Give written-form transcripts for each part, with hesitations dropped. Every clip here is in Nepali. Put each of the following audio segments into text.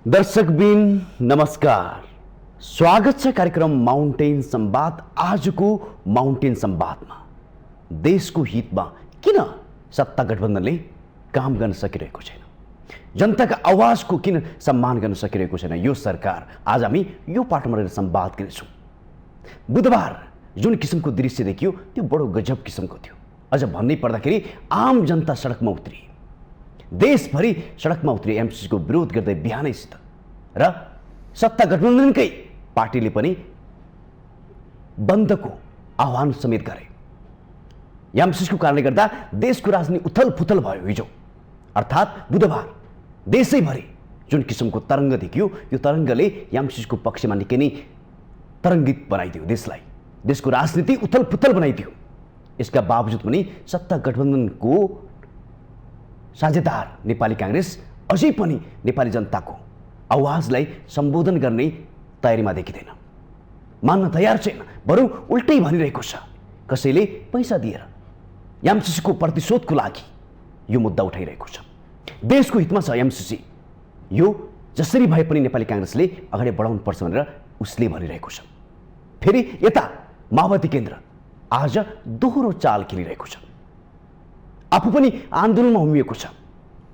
दर्शकबिन नमस्कार, स्वागत छ कार्यक्रम माउन्टेन संवाद। आजको माउन्टेन संवादमा देशको हितमा किन सत्ता गठबन्धनले काम गर्न सकिरहेको छैन, जनताका आवाजको किन सम्मान गर्न सकिरहेको छैन, यो सरकार आज हामी यो पाटोमा रहेर संवाद गर्छौँ। बुधबार जुन किसिमको दृश्य देखियो त्यो बडो गजब किसिमको थियो। अझ भन्नै पर्दाखेरि आम जनता सडकमा उत्रिए, देशभरि सडकमा उत्रिए एमसीसीको विरोध गर्दै बिहानैसित र सत्ता गठबन्धनकै पार्टीले पनि बन्दको आह्वान समेत गरे। एमसीसीको कारणले गर्दा देशको राजनीति उथल पुथल भयो हिजो, अर्थात् बुधबार देशैभरि जुन किसिमको तरङ्ग देखियो यो तरङ्गले एमसीसीको पक्षमा निकै नै तरङ्गित बनाइदियो, देशको राजनीति उथल पुथल बनाइदियो। यसका बावजुद पनि सत्ता गठबन्धनको साझेदार नेपाली कांग्रेस अझै पनि नेपाली जनताको आवाजलाई सम्बोधन गर्ने तयारीमा देखिँदैन, मान्न तयार छैन, बरु उल्टै भनिरहेको छ। कसैले पैसा दिएर एमसीसीको प्रतिशोधको लागि यो मुद्दा उठाइरहेको छ। देशको हितमा छ एमसीसी, यो जसरी भए पनि नेपाली कांग्रेसले अगाडि बढाउनु पर्छ भनेर उसले भनिरहेको छ। फेरि यता माओवादी केन्द्र आज दोहोरो चाल खेलिरहेको छ, आफू पनि आन्दोलनमा उभिएको छ।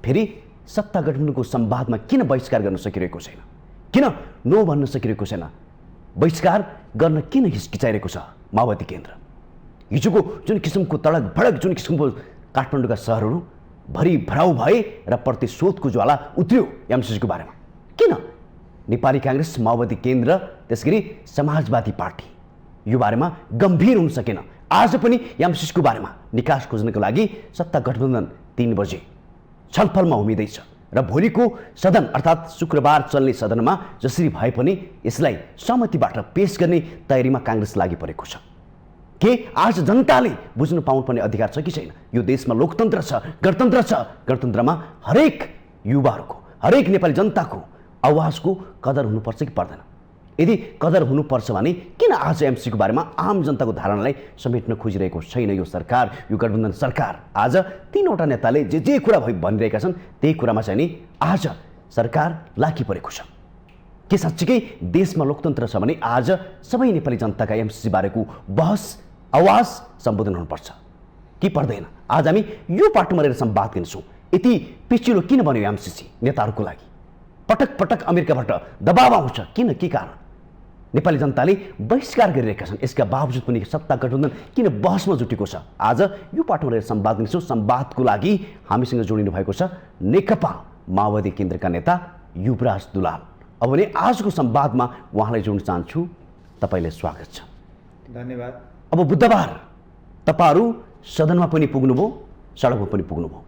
फेरि सत्ता गठबन्धनको संवादमा किन बहिष्कार गर्न सकिरहेको छैन, किन नो भन्न सकिरहेको छैन, बहिष्कार गर्न किन हिचकिचाइरहेको छ माओवादी केन्द्र। हिजोको जुन किसिमको तडक भडक, जुन किसिमको काठमाडौँका सहरहरू भरि भराउ भए र प्रतिशोधको ज्वाला उत्रियो एमसीसीको बारेमा, किन नेपाली कांग्रेस, माओवादी केन्द्र, त्यसगरी समाजवादी पार्टी यो बारेमा गम्भीर हुन सकेन। आज पनि एमसीसीको बारेमा निकास खोज्नको लागि सत्ता गठबन्धन 3 बजे छलफलमा उम्मिँदैछ र भोलिको सदन अर्थात् शुक्रबार चल्ने सदनमा जसरी भए पनि यसलाई सहमतिबाट पेश गर्ने तयारीमा कांग्रेस लागि परेको छ। के आज जनताले बुझ्न पाउनुपर्ने अधिकार छ कि छैन? यो देशमा लोकतन्त्र छ, गणतन्त्र छ। गणतन्त्रमा हरेक युवाहरूको, हरेक नेपाली जनताको आवाजको कदर हुनुपर्छ कि पर्दैन? यदि कदर हुनुपर्छ भने किन आज एमसीसीको बारेमा आम जनताको धारणालाई समेट्न खोजिरहेको छैन यो सरकार, यो गठबन्धन सरकार? आज 3वटा नेताले जे कुरा भनिरहेका छन् त्यही कुरामा चाहिँ नि आज सरकार लागी परेको छ। के साँच्चीकै देशमा लोकतन्त्र छ भने आज सबै नेपाली जनताका एमसीसी बारेको बहस, आवाज सम्बोधन हुनुपर्छ कि पर्दैन? आज हामी यो पाटोमा रहेर संवाद गर्छौँ। यति पिचिलो किन बन्यो एमसीसी नेताहरूको लागि? पटक पटक अमेरिकाबाट दबाव आउँछ, किन, के कारण? नेपाली जनताले बहिष्कार गरिरहेका छन्, यसका बावजुद पनि सत्ता गठबन्धन किन बहसमा जुटेको छ? आज यो पाटोमा रहेर संवाद गर्छौँ। संवादको लागि हामीसँग जोडिनु भएको छ नेकपा माओवादी केन्द्रका नेता युवराज दुलाल। अब भने आजको संवादमा उहाँलाई जोड्न चाहन्छु। तपाईँलाई स्वागत छ। धन्यवाद। अब बुधबार तपाईँहरू सदनमा पनि पुग्नुभयो, सडकमा पनि पुग्नुभयो।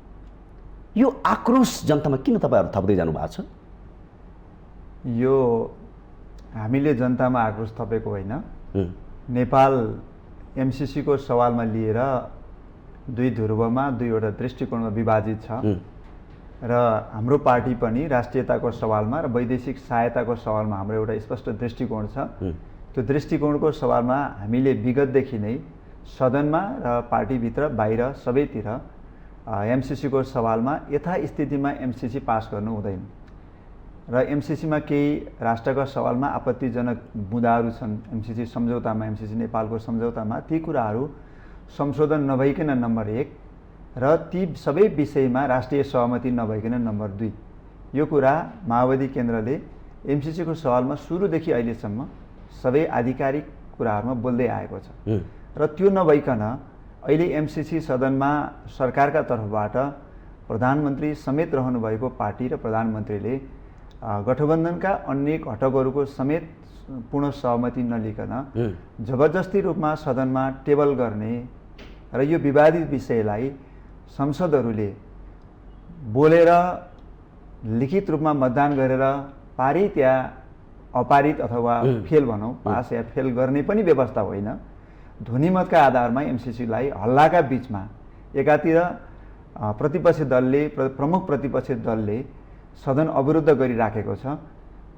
यो आक्रोश जनतामा किन तपाईँहरू थप्दै जानु भएको छ? यो हामीले जनतामा आक्रोश थपेको होइन। नेपाल एमसीसीको सवालमा लिएर 2 ध्रुवमा, 2वटा दृष्टिकोणमा विभाजित छ र हाम्रो पार्टी पनि राष्ट्रियताको सवालमा र वैदेशिक सहायताको सवालमा हाम्रो एउटा स्पष्ट दृष्टिकोण छ। त्यो दृष्टिकोणको सवालमा हामीले विगतदेखि नै सदनमा र पार्टीभित्र बाहिर सबैतिर एमसीसीको सवालमा यथास्थितिमा एमसीसी पास गर्नु हुँदैन र एमसीसीमा केही राष्ट्रका सवालमा आपत्तिजनक मुद्दाहरू छन् एमसीसी सम्झौतामा, एमसीसी नेपालको सम्झौतामा, ती कुराहरू संशोधन नभइकन नम्बर 1 र ती सबै विषयमा राष्ट्रिय सहमति नभइकन नम्बर 2। यो कुरा माओवादी केन्द्रले एमसीसीको सवालमा सुरुदेखि अहिलेसम्म सबै आधिकारिक कुराहरूमा बोल्दै आएको छ र त्यो नभइकन अहिले एमसीसी सदनमा सरकारका तर्फबाट प्रधानमन्त्री समेत रहनुभएको पार्टी र प्रधानमन्त्रीले गठबन्धनका अन्य घटकहरूको समेत पूर्ण सहमति नलिकन जबरजस्ती रूपमा सदनमा टेबल गर्ने र यो विवादित विषयलाई संसदहरूले बोलेर लिखित रूपमा मतदान गरेर पारित या अपारित अथवा फेल भनौँ, पास या फेल गर्ने पनि व्यवस्था होइन। ध्वनिमतका आधारमा एमसीसीलाई हल्लाका बीचमा एकातिर प्रतिपक्षी दलले, प्रमुख प्रतिपक्षी दलले सदन अवरुद्ध गरिराखेको छ।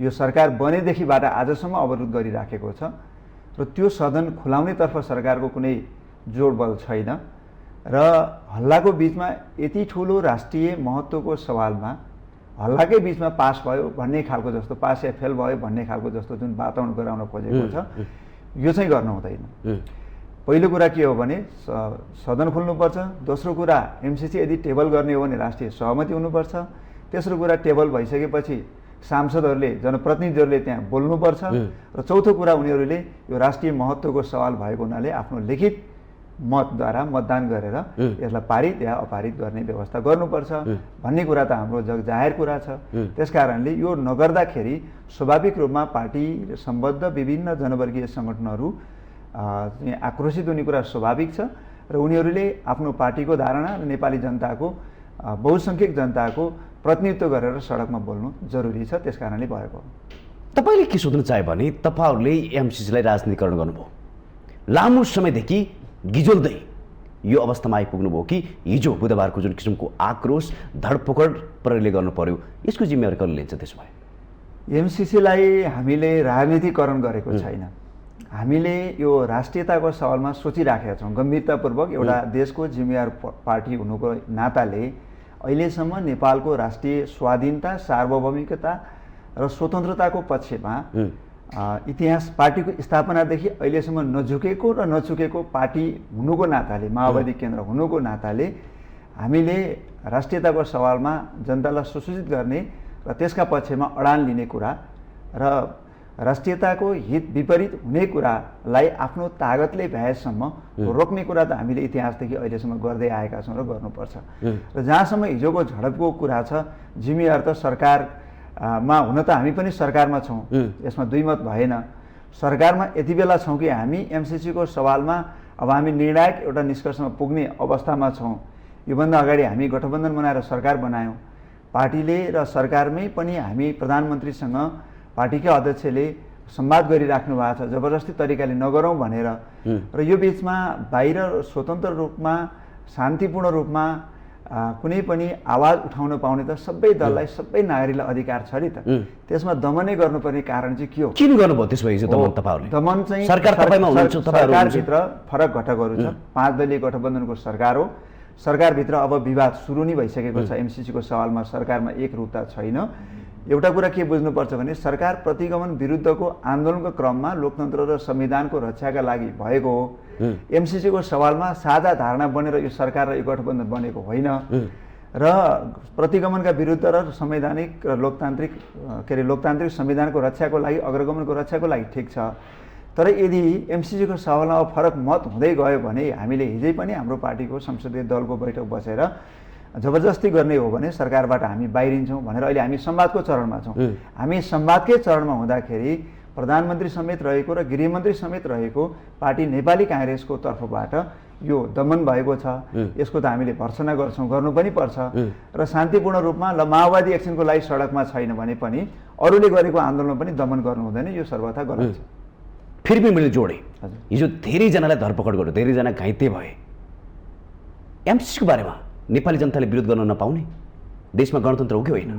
यो सरकार बनेदेखिबाट आजसम्म अवरुद्ध गरिराखेको छ र त्यो सदन खुलाउनेतर्फ सरकारको कुनै जोडबल छैन र हल्लाको बीचमा यति ठुलो राष्ट्रिय महत्त्वको सवालमा हल्लाकै बिचमा पास भयो भन्ने खालको जस्तो, पास या फेल भयो भन्ने खालको जस्तो जुन वातावरण गराउन खोजेको छ यो चाहिँ गर्नु हुँदैन। पहिलो कुरा के हो भने सदन खोल्नुपर्छ। दोस्रो कुरा एमसिसी यदि टेबल गर्ने हो भने राष्ट्रिय सहमति हुनुपर्छ। तेस्रो कुरा टेबल भइसकेपछि सांसदहरूले, जनप्रतिनिधिहरूले त्यहाँ बोल्नुपर्छ। र चौथो कुरा उनीहरूले यो राष्ट्रिय महत्त्वको सवाल भएको हुनाले आफ्नो लिखित मतद्वारा मतदान गरेर यसलाई पारित या अपारित गर्ने व्यवस्था गर्नुपर्छ भन्ने कुरा त हाम्रो जग जाहेर कुरा छ। त्यसकारणले यो नगर्दाखेरि स्वाभाविक रूपमा पार्टी सम्बद्ध विभिन्न जनवर्गीय सङ्गठनहरू आक्रोशित हुने कुरा स्वाभाविक छ र उनीहरूले आफ्नो पार्टीको धारणा र नेपाली जनताको बहुसङ्ख्यक जनताको प्रतिनिधित्व गरेर सडकमा बोल्नु जरुरी छ। त्यस कारणले भएको हो। तपाईँले के सोध्न चाह्यो भने तपाईँहरूले एमसिसीलाई राजनीतिकरण गर्नुभयो, लामो समयदेखि गिजोल्दै यो अवस्थामा आइपुग्नुभयो कि हिजो बुधबारको जुन किसिमको आक्रोश धडपकड प्रहरीले गर्नु पर्यो, यसको जिम्मेवारी कसले लिन्छ? त्यसो भए एमसिसीलाई हामीले राजनीतिकरण गरेको छैन। हामीले यो राष्ट्रियताको सवालमा सोचिराखेका छौँ गम्भीरतापूर्वक। एउटा देशको जिम्मेवार पार्टी हुनुको नाताले अहिलेसम्म नेपालको राष्ट्रिय स्वाधीनता, सार्वभौमिकता र स्वतन्त्रताको पक्षमा इतिहास पार्टीको स्थापनादेखि अहिलेसम्म नझुकेको र नचुकेको पार्टी हुनुको नाताले, माओवादी केन्द्र हुनुको नाताले हामीले राष्ट्रियताको सवालमा जनतालाई सुसूचित गर्ने र त्यसका पक्षमा अडान लिने कुरा र राष्ट्रियताको हित विपरीत हुने कुरालाई आफ्नो तागतले भ्याएसम्म रोक्ने कुरा त हामीले इतिहासदेखि अहिलेसम्म गर्दै आएका छौँ र गर्नुपर्छ। र जहाँसम्म हिजोको झडपको कुरा छ, जिम्मेवार त सरकारमा हुन त हामी पनि सरकारमा छौँ, यसमा दुई मत भएन। सरकारमा यति बेला छौँ कि हामी एमसिसीको सवालमा अब हामी निर्णायक एउटा निष्कर्षमा पुग्ने अवस्थामा छौँ। योभन्दा अगाडि हामी गठबन्धन बनाएर सरकार बनायौँ। पार्टीले र सरकारमै पनि हामी प्रधानमन्त्रीसँग पार्टीका अध्यक्षले संवाद गरिराख्नु भएको छ, जबरजस्ती तरिकाले नगरौँ भनेर। र यो बिचमा बाहिर स्वतन्त्र रूपमा, शान्तिपूर्ण रूपमा कुनै पनि आवाज उठाउन पाउने त सबै दललाई, सबै नागरिकलाई अधिकार छ नि त। त्यसमा दमनै गर्नुपर्ने कारण चाहिँ के हो? किन गर्नुभयो त्यसो भए दमन तपाईँहरूले? दमन चाहिँ सरकारभित्र फरक घटकहरू छ। 5 दलीय गठबन्धनको सरकार हो। सरकारभित्र अब विवाद सुरु नै भइसकेको छ। एमसिसीको सवालमा सरकारमा एकरूपता छैन। एउटा कुरा के बुझ्नुपर्छ भने सरकार प्रतिगमन विरुद्धको आन्दोलनको क्रममा लोकतन्त्र र संविधानको रक्षाका लागि भएको हो। एमसिसीको सवालमा साझा धारणा बनेर यो सरकार र यो गठबन्धन बनेको होइन। र प्रतिगमनका विरुद्ध र संवैधानिक र लोकतान्त्रिक संविधानको रक्षाको लागि, अग्रगमनको रक्षाको लागि ठिक छ। तर यदि एमसिसीको सवालमा फरक मत हुँदै गयो भने हामीले हिजै पनि हाम्रो पार्टीको संसदीय दलको बैठक बसेर जबरजस्ती गर्ने हो भने सरकारबाट हामी बाहिरिन्छौँ भनेर अहिले हामी संवादको चरणमा छौँ। हामी संवादकै चरणमा हुँदाखेरि प्रधानमन्त्री समेत रहेको र गृहमन्त्री समेत रहेको पार्टी नेपाली काङ्ग्रेसको तर्फबाट यो दमन भएको छ। यसको त हामीले भर्त्सना गर्छौँ, गर्नु पनि पर्छ। र शान्तिपूर्ण रूपमा माओवादी एक्सनको लागि सडकमा छैन भने पनि अरूले गरेको आन्दोलनमा पनि दमन गर्नु हुँदैन, यो सर्वथा गलत छ। फेरि पनि मैले जोडेँ, हिजो धेरैजनालाई धरपकड गर्यो, धेरैजना घाइते भए। एमसिसीको बारेमा नेपाली जनताले विरोध गर्न नपाउने, देशमा गणतन्त्र हो कि होइन?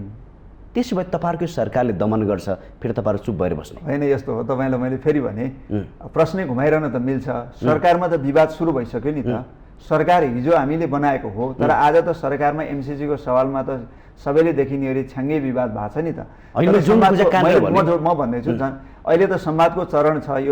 त्यसो भए तपाईँहरूको सरकारले दमन गर्छ, फेरि तपाईँहरू चुप भएर बस्ने होइन? यस्तो हो, तपाईँलाई मैले फेरि भने प्रश्नै घुमाइरहन त मिल्छ। सरकारमा त विवाद सुरु भइसक्यो नि त। सरकार हिजो हामीले बनाएको हो, तर आज त सरकारमा एमसिसीको सवालमा त सबैले देखिने गरी छ्याङ्गै विवाद भएको छ नि त। म भन्दैछु अहिले त संवादको चरण छ।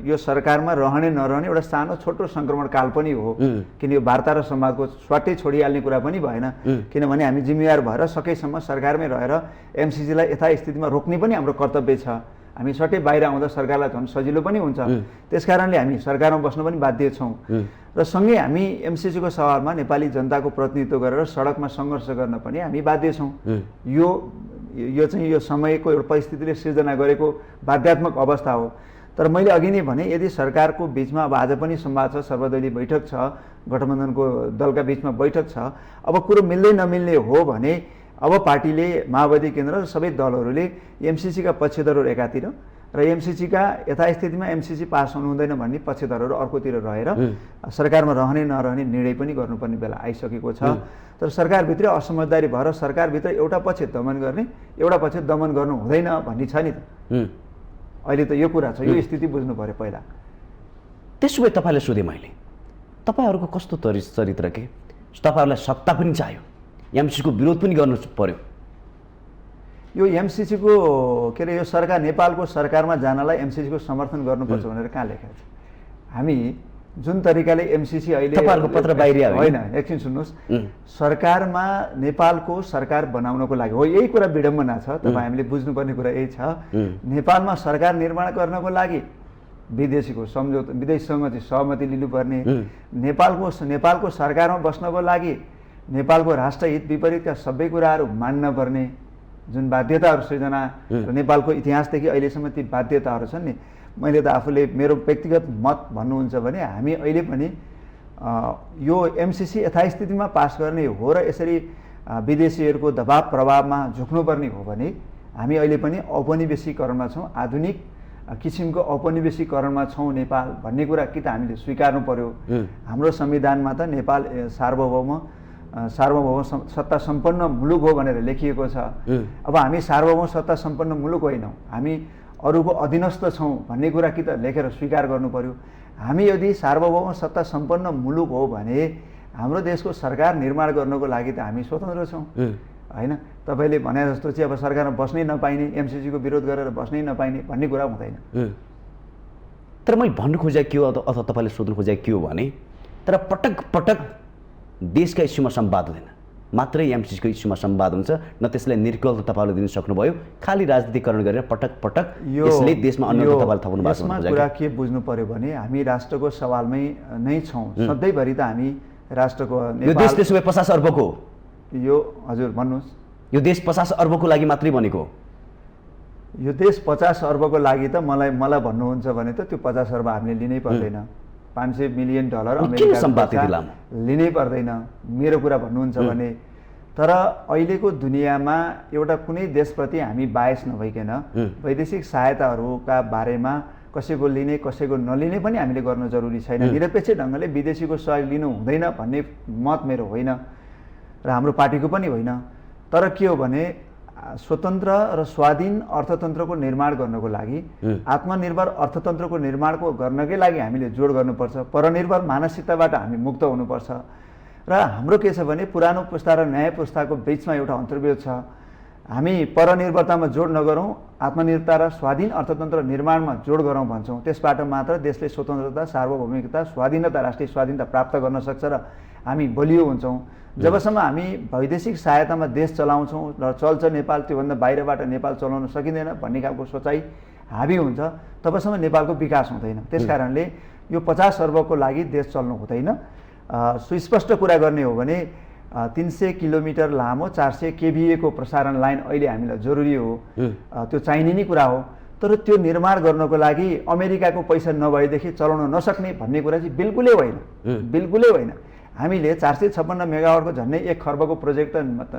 यो सरकारमा रहने नरहने एउटा सानो छोटो सङ्क्रमण काल पनि हो, किन यो वार्ता र संवादको स्वाटै छोडिहाल्ने कुरा पनि भएन। किनभने हामी जिम्मेवार भएर सकेसम्म सरकारमै रहेर एमसिसीलाई यथास्थितिमा रोक्ने पनि हाम्रो कर्तव्य छ। हामी सट्टै बाहिर आउँदा सरकारलाई झन् सजिलो पनि हुन्छ। त्यसकारणले हामी सरकारमा बस्न पनि बाध्य छौँ। र सँगै हामी एमसिसीको सवालमा नेपाली जनताको प्रतिनिधित्व गरेर सडकमा सङ्घर्ष गर्न पनि हामी बाध्य छौँ। यो चाहिँ यो समयको एउटा परिस्थितिले सिर्जना गरेको बाध्यात्मक अवस्था हो। तर मैले अघि नै भने यदि सरकारको बिचमा अब आज पनि संवाद छ, सर्वदलीय बैठक छ, गठबन्धनको दलका बिचमा बैठक छ, अब कुरो मिल्दै नमिल्ने हो भने अब पार्टीले, माओवादी केन्द्र र सबै दलहरूले एमसिसीका पक्षधरहरू एकातिर र एमसिसीका यथास्थितिमा एमसिसी पास हुनु हुँदैन भन्ने पक्षधरहरू अर्कोतिर रहेर सरकारमा रहने नरहने निर्णय पनि गर्नुपर्ने बेला आइसकेको छ। तर सरकारभित्र असमझदारी भएर सरकारभित्र एउटा पक्ष दमन गर्ने, एउटा पक्ष दमन गर्नु हुँदैन भन्ने छ नि त। अहिले त यो कुरा छ, यो स्थिति बुझ्नु पर्यो पहिला। त्यसो भए तपाईँलाई सोधेँ मैले, तपाईँहरूको कस्तो चरित्र के? तपाईँहरूलाई सत्ता पनि चाहियो, एमसिसीको विरोध पनि गर्नु पर्यो, यो एमसिसीको के अरे यो सरकार नेपालको सरकारमा जानलाई एमसिसीको समर्थन गर्नुपर्छ भनेर कहाँ लेखेको छ? हामी जुन तरिकाले एमसिसी अहिले तपाईँहरूको पत्र बाहिरिया होइन, एकछिन सुन्नुहोस्, सरकारमा नेपालको सरकार बनाउनको लागि हो, यही कुरा विडम्बना छ। तपाईँ हामीले बुझ्नुपर्ने कुरा यही छ, नेपालमा सरकार निर्माण गर्नको लागि विदेशीको सम्झौता, विदेशसँग चाहिँ सहमति लिनुपर्ने, नेपालको सरकारमा बस्नको लागि नेपालको राष्ट्रहित विपरीतका सबै कुराहरू मान्न पर्ने जुन बाध्यताहरू सृजना र नेपालको इतिहासदेखि अहिलेसम्म ती बाध्यताहरू छन् नि। मैले त आफूले मेरो व्यक्तिगत मत भन्नुहुन्छ भने हामी अहिले पनि यो एमसिसी यथास्थितिमा पास गर्ने हो र यसरी विदेशीहरूको दबाव प्रभावमा झुक्नुपर्ने हो भने हामी अहिले पनि औपनिवेशीकरणमा छौँ, आधुनिक किसिमको औपनिवेशीकरणमा छौँ नेपाल भन्ने कुरा कि त हामीले स्वीकार्नु पर्यो। हाम्रो संविधानमा त नेपाल सार्वभौम सत्ता सम्पन्न मुलुक हो भनेर लेखिएको छ। अब हामी सार्वभौम सत्ता सम्पन्न मुलुक होइनौँ, हामी अरूको अधीनस्थ छौँ भन्ने कुरा कि त लेखेर स्वीकार गर्नु पर्यो। हामी यदि सार्वभौम सत्ता सम्पन्न मुलुक हो भने हाम्रो देशको सरकार निर्माण गर्नको लागि त हामी स्वतन्त्र छौँ होइन। तपाईँले भने जस्तो चाहिँ अब सरकारमा बस्नै नपाइने, एमसिसीको विरोध गरेर बस्नै नपाइने भन्ने कुरा हुँदैन। तर मैले भन्नु खोजेको के हो अथवा तपाईँले सोध्नु खोजेको के हो भने, तर पटक पटक देशका इस्युमा संवाद हुँदैन, मात्रै एमसिसीको इस्युमा संवाद हुन्छ, न त्यसलाई निर्कल तपाईँले दिन सक्नुभयो, खालि राजनीतिकरण गरेर पटक पटक यसले देशमा अन्य तपाईँले थप्नु भएको छ। यसमा कुरा के बुझ्नु पर्यो भने हामी राष्ट्रको सवालमै नै छौँ सधैँभरि। त हामी राष्ट्रको यो देश त्यसो भए 50 अर्बको यो हजुर भन्नुहोस्, यो देश 50 अर्बको लागि मात्रै बनेको? यो देश 50 अर्बको लागि त मलाई भन्नुहुन्छ भने त त्यो 50 अर्ब हामीले लिनै पर्दैन, $500 मिलियन अमेरिका लिनै पर्दैन मेरो कुरा भन्नुहुन्छ भने। तर अहिलेको दुनियाँमा एउटा कुनै देशप्रति हामी बायस नभइकन वैदेशिक सहायताहरूका बारेमा कसैको लिने कसैको नलिने पनि हामीले गर्न जरुरी छैन। निरपेक्ष ढङ्गले विदेशीको सहयोग लिनु हुँदैन भन्ने मत मेरो होइन र हाम्रो पार्टीको पनि होइन। तर के हो भने स्वतन्त्र र स्वाधीन अर्थतन्त्रको निर्माण गर्नको लागि, आत्मनिर्भर अर्थतन्त्रको निर्माणको गर्नकै लागि हामीले जोड गर्नुपर्छ। परनिर्भर मानसिकताबाट हामी मुक्त हुनुपर्छ। र हाम्रो के छ भने पुरानो पुस्ता र नयाँ पुस्ताको बिचमा एउटा अन्तर्विरोध छ। हामी परनिर्भरतामा जोड नगरौँ, आत्मनिर्भरता र स्वाधीन अर्थतन्त्र निर्माणमा जोड गरौँ भन्छौँ। त्यसबाट मात्र देशले स्वतन्त्रता, सार्वभौमिकता, स्वाधीनता, राष्ट्रिय स्वाधीनता प्राप्त गर्न सक्छ र हामी बलियो हुन्छौँ। जबसम्म हामी वैदेशिक सहायतामा देश चलाउँछौँ र चल्छ नेपाल, त्योभन्दा बाहिरबाट नेपाल चलाउन सकिँदैन भन्ने खालको सोचाइ हाबी हुन्छ, तबसम्म नेपालको विकास हुँदैन। त्यसकारणले यो 50 अर्बको लागि देश चल्नु हुँदैन। सुस्पष्ट कुरा गर्ने हो भने 300 किलोमिटर लामो 400 KVA को प्रसारण लाइन अहिले हामीलाई जरुरी हो, त्यो चाहिने नै कुरा हो। तर त्यो निर्माण गर्नको लागि अमेरिकाको पैसा नभएदेखि चलाउन नसक्ने भन्ने कुरा चाहिँ बिल्कुलै होइन, बिल्कुलै होइन। हामीले 456 मेगावाटको झन्डै 1 खर्बको प्रोजेक्ट त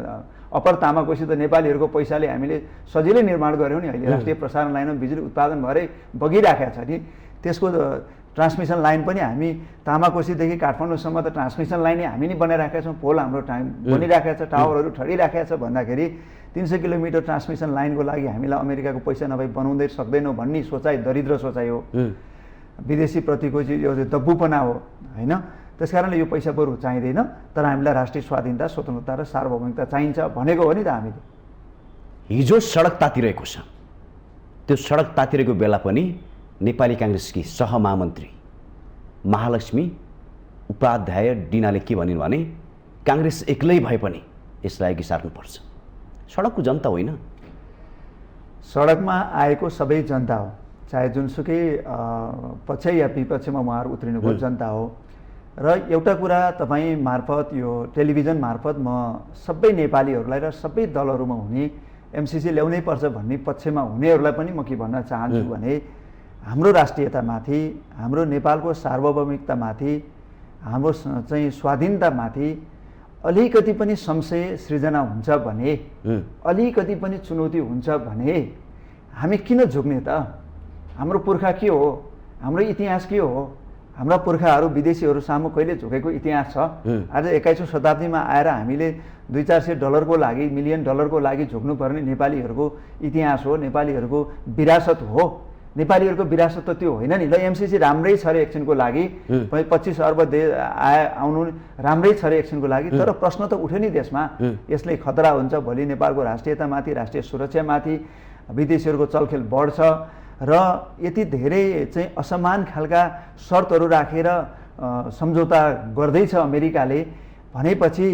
अप्पर तामाकोशी त नेपालीहरूको पैसाले हामीले सजिलै निर्माण गऱ्यौँ नि। अहिले राष्ट्रिय प्रसारण लाइनमा बिजुली उत्पादन भएरै बगिराखेको छ नि। त्यसको ट्रान्समिसन लाइन पनि हामी तामाकोशीदेखि काठमाडौँसम्म त ट्रान्समिसन लाइन हामी नै बनाइराखेका छौँ, पोल हाम्रो बनिराखेको छ, टावरहरू ठडिराखेको छ भन्दाखेरि 300 किलोमिटर ट्रान्समिसन लाइनको लागि हामीलाई अमेरिकाको पैसा नभई बनाउँदै सक्दैनौँ भन्ने सोचाइ दरिद्र सोचाइ हो, विदेशीप्रतिको चाहिँ यो दब्बुपना हो होइन। त्यसकारणले यो पैसा बरु चाहिँदैन, तर हामीलाई राष्ट्रिय स्वाधीनता, स्वतन्त्रता र सार्वभौमिकता चाहिन्छ भनेको हो नि त हामीले। हिजो सडक तातिरहेको छ, त्यो सडक तातिरहेको बेला पनि नेपाली काङ्ग्रेसकी सहमहामन्त्री महालक्ष्मी उपाध्याय डिनाले के भनिन् भने काङ्ग्रेस एक्लै भए पनि यसलाई अघि सार्नुपर्छ। सडकको जनता होइन, सडकमा आएको सबै जनता हो, चाहे जुनसुकै पक्ष या विपक्षमा उहाँहरू उत्रिनुको जनता हो। र एउटा कुरा तपाईँ मार्फत, यो टेलिभिजन मार्फत म सबै नेपालीहरूलाई र सबै दलहरूमा हुने एमसिसी ल्याउनै पर्छ भन्ने पक्षमा हुनेहरूलाई पनि म के भन्न चाहन्छु भने हाम्रो राष्ट्रियतामाथि, हाम्रो नेपालको सार्वभौमिकतामाथि, हाम्रो चाहिँ स्वाधीनतामाथि अलिकति पनि संशय सृजना हुन्छ भने, अलिकति पनि चुनौती हुन्छ भने हामी किन झुक्ने त? हाम्रो पुर्खा के हो, हाम्रो इतिहास के हो? हाम्रा पुर्खाहरू विदेशीहरू सामु कहिले झुकेको इतिहास छ? आज 21औं शताब्दीमा आएर हामीले $200-400 लागि, $1 मिलियन लागि झुक्नुपर्ने नेपालीहरूको इतिहास हो, नेपालीहरूको विरासत हो। नेपालीहरूको विरासत त त्यो होइन नि। ल एमसिसी राम्रै छ अरे एकछिनको लागि, 25 अर्ब आउनु राम्रै छ अरे एकछिनको लागि, तर प्रश्न त उठ्यो नि देशमा, यसले खतरा हुन्छ भोलि नेपालको राष्ट्रियतामाथि, राष्ट्रिय सुरक्षामाथि, विदेशीहरूको चलखेल बढ्छ र यति धेरै चाहिँ असमान खालका शर्तहरू राखेर सम्झौता गर्दैछ अमेरिकाले भनेपछि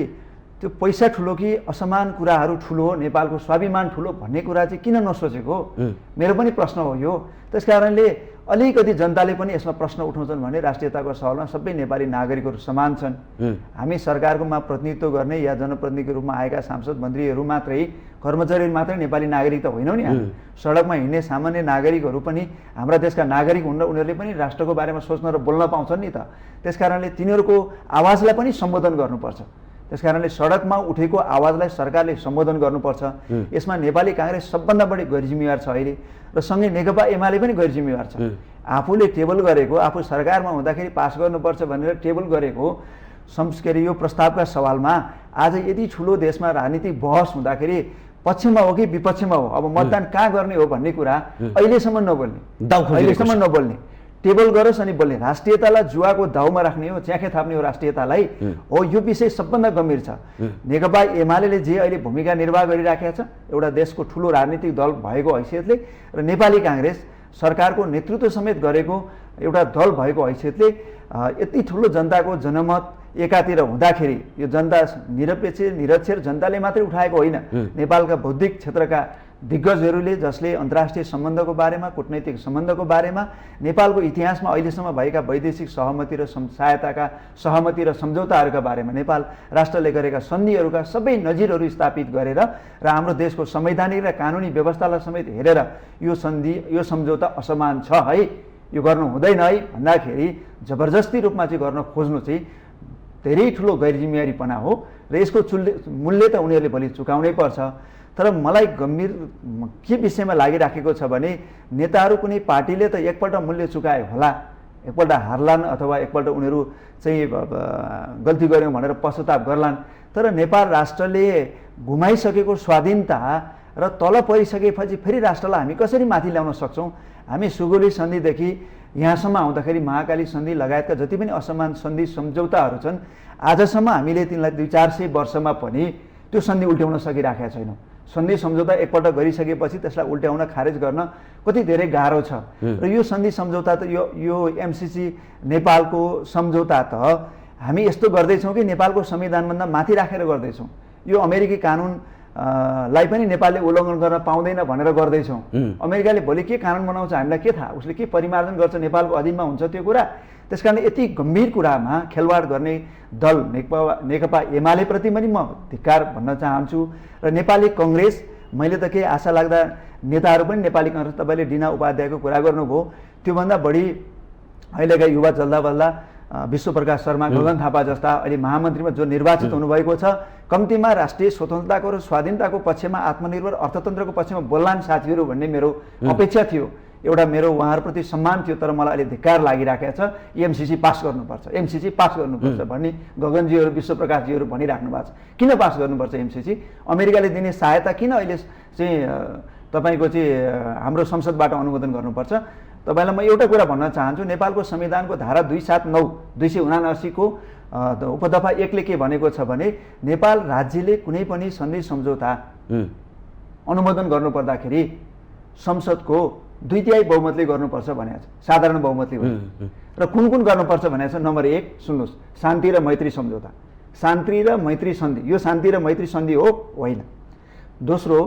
त्यो पैसा ठुलो कि असमान कुराहरू ठुलो, नेपालको स्वाभिमान ठुलो भन्ने कुरा चाहिँ किन नसोचेको मेरो पनि प्रश्न हो यो। त्यस कारणले अलिकति जनताले पनि यसमा प्रश्न उठाउँछन् भने राष्ट्रियताको सवालमा सबै नेपाली नागरिकहरू समान छन्। हामी सरकारकोमा प्रतिनिधित्व गर्ने या जनप्रतिनिधिको रूपमा आएका सांसद मन्त्रीहरू मात्रै, कर्मचारीहरू मात्रै नेपाली नागरिक त होइनौँ नि हामी। सडकमा हिँड्ने सामान्य नागरिकहरू पनि हाम्रा देशका नागरिक हुन् र उनीहरूले पनि राष्ट्रको बारेमा सोच्न र बोल्न पाउँछन् नि त। त्यस कारणले तिनीहरूको आवाजलाई पनि सम्बोधन गर्नुपर्छ। त्यस कारणले सडकमा उठेको आवाजलाई सरकारले सम्बोधन गर्नुपर्छ। यसमा नेपाली काङ्ग्रेस सबभन्दा बढी गैरजिम्मेवार छ अहिले र सँगै नेकपा एमाले पनि गैरजिम्मेवार छ। आफूले टेबल गरेको, आफू सरकारमा हुँदाखेरि पास गर्नुपर्छ भनेर टेबल गरेको के अरे यो प्रस्तावका सवालमा आज यति ठुलो देशमा राजनीतिक बहस हुँदाखेरि पक्षमा हो कि विपक्षमा हो, अब मतदान कहाँ गर्ने हो भन्ने कुरा अहिलेसम्म नबोल्ने, टेबल गरोस् अनि बोल्ने। राष्ट्रियतालाई जुवाको दाउमा राख्ने हो, च्याखे थाप्ने हो राष्ट्रियतालाई हो, यो विषय सबभन्दा गम्भीर छ। नेकपा एमाले जे अहिले भूमिका निर्वाह गरिराखेको छ एउटा देशको ठुलो राजनीतिक दल भएको हैसियतले र नेपाली काङ्ग्रेस सरकारको नेतृत्व समेत गरेको एउटा दल भएको हैसियतले यति ठुलो जनताको जनमत एकातिर हुँदाखेरि यो जनता निरपेक्ष निरक्षर जनताले मात्रै उठाएको होइन, नेपालका बौद्धिक क्षेत्रका दिग्गजहरूले जसले अन्तर्राष्ट्रिय सम्बन्धको बारेमा, कूटनैतिक सम्बन्धको बारेमा, नेपालको इतिहासमा अहिलेसम्म भएका वैदेशिक सहमति र सहायताका सहमति र सम्झौताहरूका बारेमा, नेपाल राष्ट्रले गरेका सन्धिहरूका सबै नजिरहरू स्थापित गरेर र हाम्रो देशको संवैधानिक र कानुनी व्यवस्थालाई समेत हेरेर यो सन्धि, यो सम्झौता असमान छ है, यो गर्नु हुँदैन है भन्दाखेरि जबरजस्ती रूपमा चाहिँ गर्न खोज्नु चाहिँ धेरै ठुलो गैरजिम्मेवारीपना हो र यसको मूल्य त उनीहरूले भोलि चुकाउनै पर्छ। तर मलाई गम्भीर के विषयमा लागिराखेको छ भने नेताहरू कुनै पार्टीले त एकपल्ट मूल्य चुकाए होला, एकपल्ट हार्लान् अथवा एकपल्ट उनीहरू चाहिँ गल्ती गर्यौँ भनेर पश्चाताप गर्लान्, तर नेपाल राष्ट्रले गुमाइसकेको स्वाधीनता र तल परिसकेपछि फेरि राष्ट्रलाई हामी कसरी माथि ल्याउन सक्छौँ? हामी सुगौली सन्धिदेखि यहाँसम्म आउँदाखेरि महाकाली सन्धि लगायतका जति पनि असमान सन्धि सम्झौताहरू छन्, आजसम्म हामीले तिनलाई 200-400 वर्षमा पनि त्यो सन्धि उल्ट्याउन सकिराखेका छैनौँ। सन्धि सम्झौता एकपल्ट गरिसकेपछि त्यसलाई उल्ट्याउन, खारेज गर्न कति धेरै गाह्रो छ र यो सन्धि सम्झौता त यो एमसिसी नेपालको सम्झौता त हामी यस्तो गर्दैछौँ कि नेपालको संविधानभन्दा माथि राखेर गर्दैछौँ। यो अमेरिकी कानुन लाई पनि नेपालले उल्लङ्घन गर्न पाउँदैन भनेर गर्दैछौँ। अमेरिकाले भोलि के कानुन बनाउँछ हामीलाई के थाहा, उसले के परिमार्जन गर्छ नेपालको अधीनमा हुन्छ त्यो कुरा। त्यस कारण यति गम्भीर कुरामा खेलवाड गर्ने दल नेकपा एमालेप्रति पनि म धिक्कार भन्न चाहन्छु र नेपाली कङ्ग्रेस, मैले त केही आशा लाग्दा नेताहरू पनि नेपाली कङ्ग्रेस, तपाईँले डिना उपाध्यायको कुरा गर्नुभयो, त्योभन्दा बढी अहिलेका युवा चल्दा बल्दा विश्वप्रकाश शर्मा, गगन थापा जस्ता अहिले महामन्त्रीमा जो निर्वाचित हुनुभएको छ, कम्तीमा राष्ट्रिय स्वतन्त्रताको र स्वाधीनताको पक्षमा, आत्मनिर्भर अर्थतन्त्रको पक्षमा बोल्लान् साथीहरू भन्ने मेरो अपेक्षा थियो, एउटा मेरो उहाँहरूप्रति सम्मान थियो। तर मलाई अहिले धिक्कार लागिराखेको छ, एमसिसी पास गर्नुपर्छ, एमसिसी पास गर्नुपर्छ भन्ने गगनजीहरू, विश्वप्रकाशजीहरू भनिराख्नु भएको छ। किन पास गर्नुपर्छ एमसिसी? अमेरिकाले दिने सहायता किन अहिले चाहिँ तपाईँको चाहिँ हाम्रो संसदबाट अनुमोदन गर्नुपर्छ? तपाईँलाई म एउटा कुरा भन्न चाहन्छु, नेपालको संविधानको धारा 279 को उपदफा 1 ले के भनेको छ भने नेपाल राज्यले कुनै पनि सन्धि सम्झौता अनुमोदन गर्नुपर्दाखेरि संसदको 2/3 बहुमतले गर्नुपर्छ भनेको छ, साधारण बहुमतले होइन। र कुन कुन गर्नुपर्छ भनेको छ? नम्बर 1 सुन्नुहोस्, शान्ति र मैत्री सम्झौता, शान्ति र मैत्री सन्धि, यो शान्ति र मैत्री सन्धि हो होइन। दोस्रो,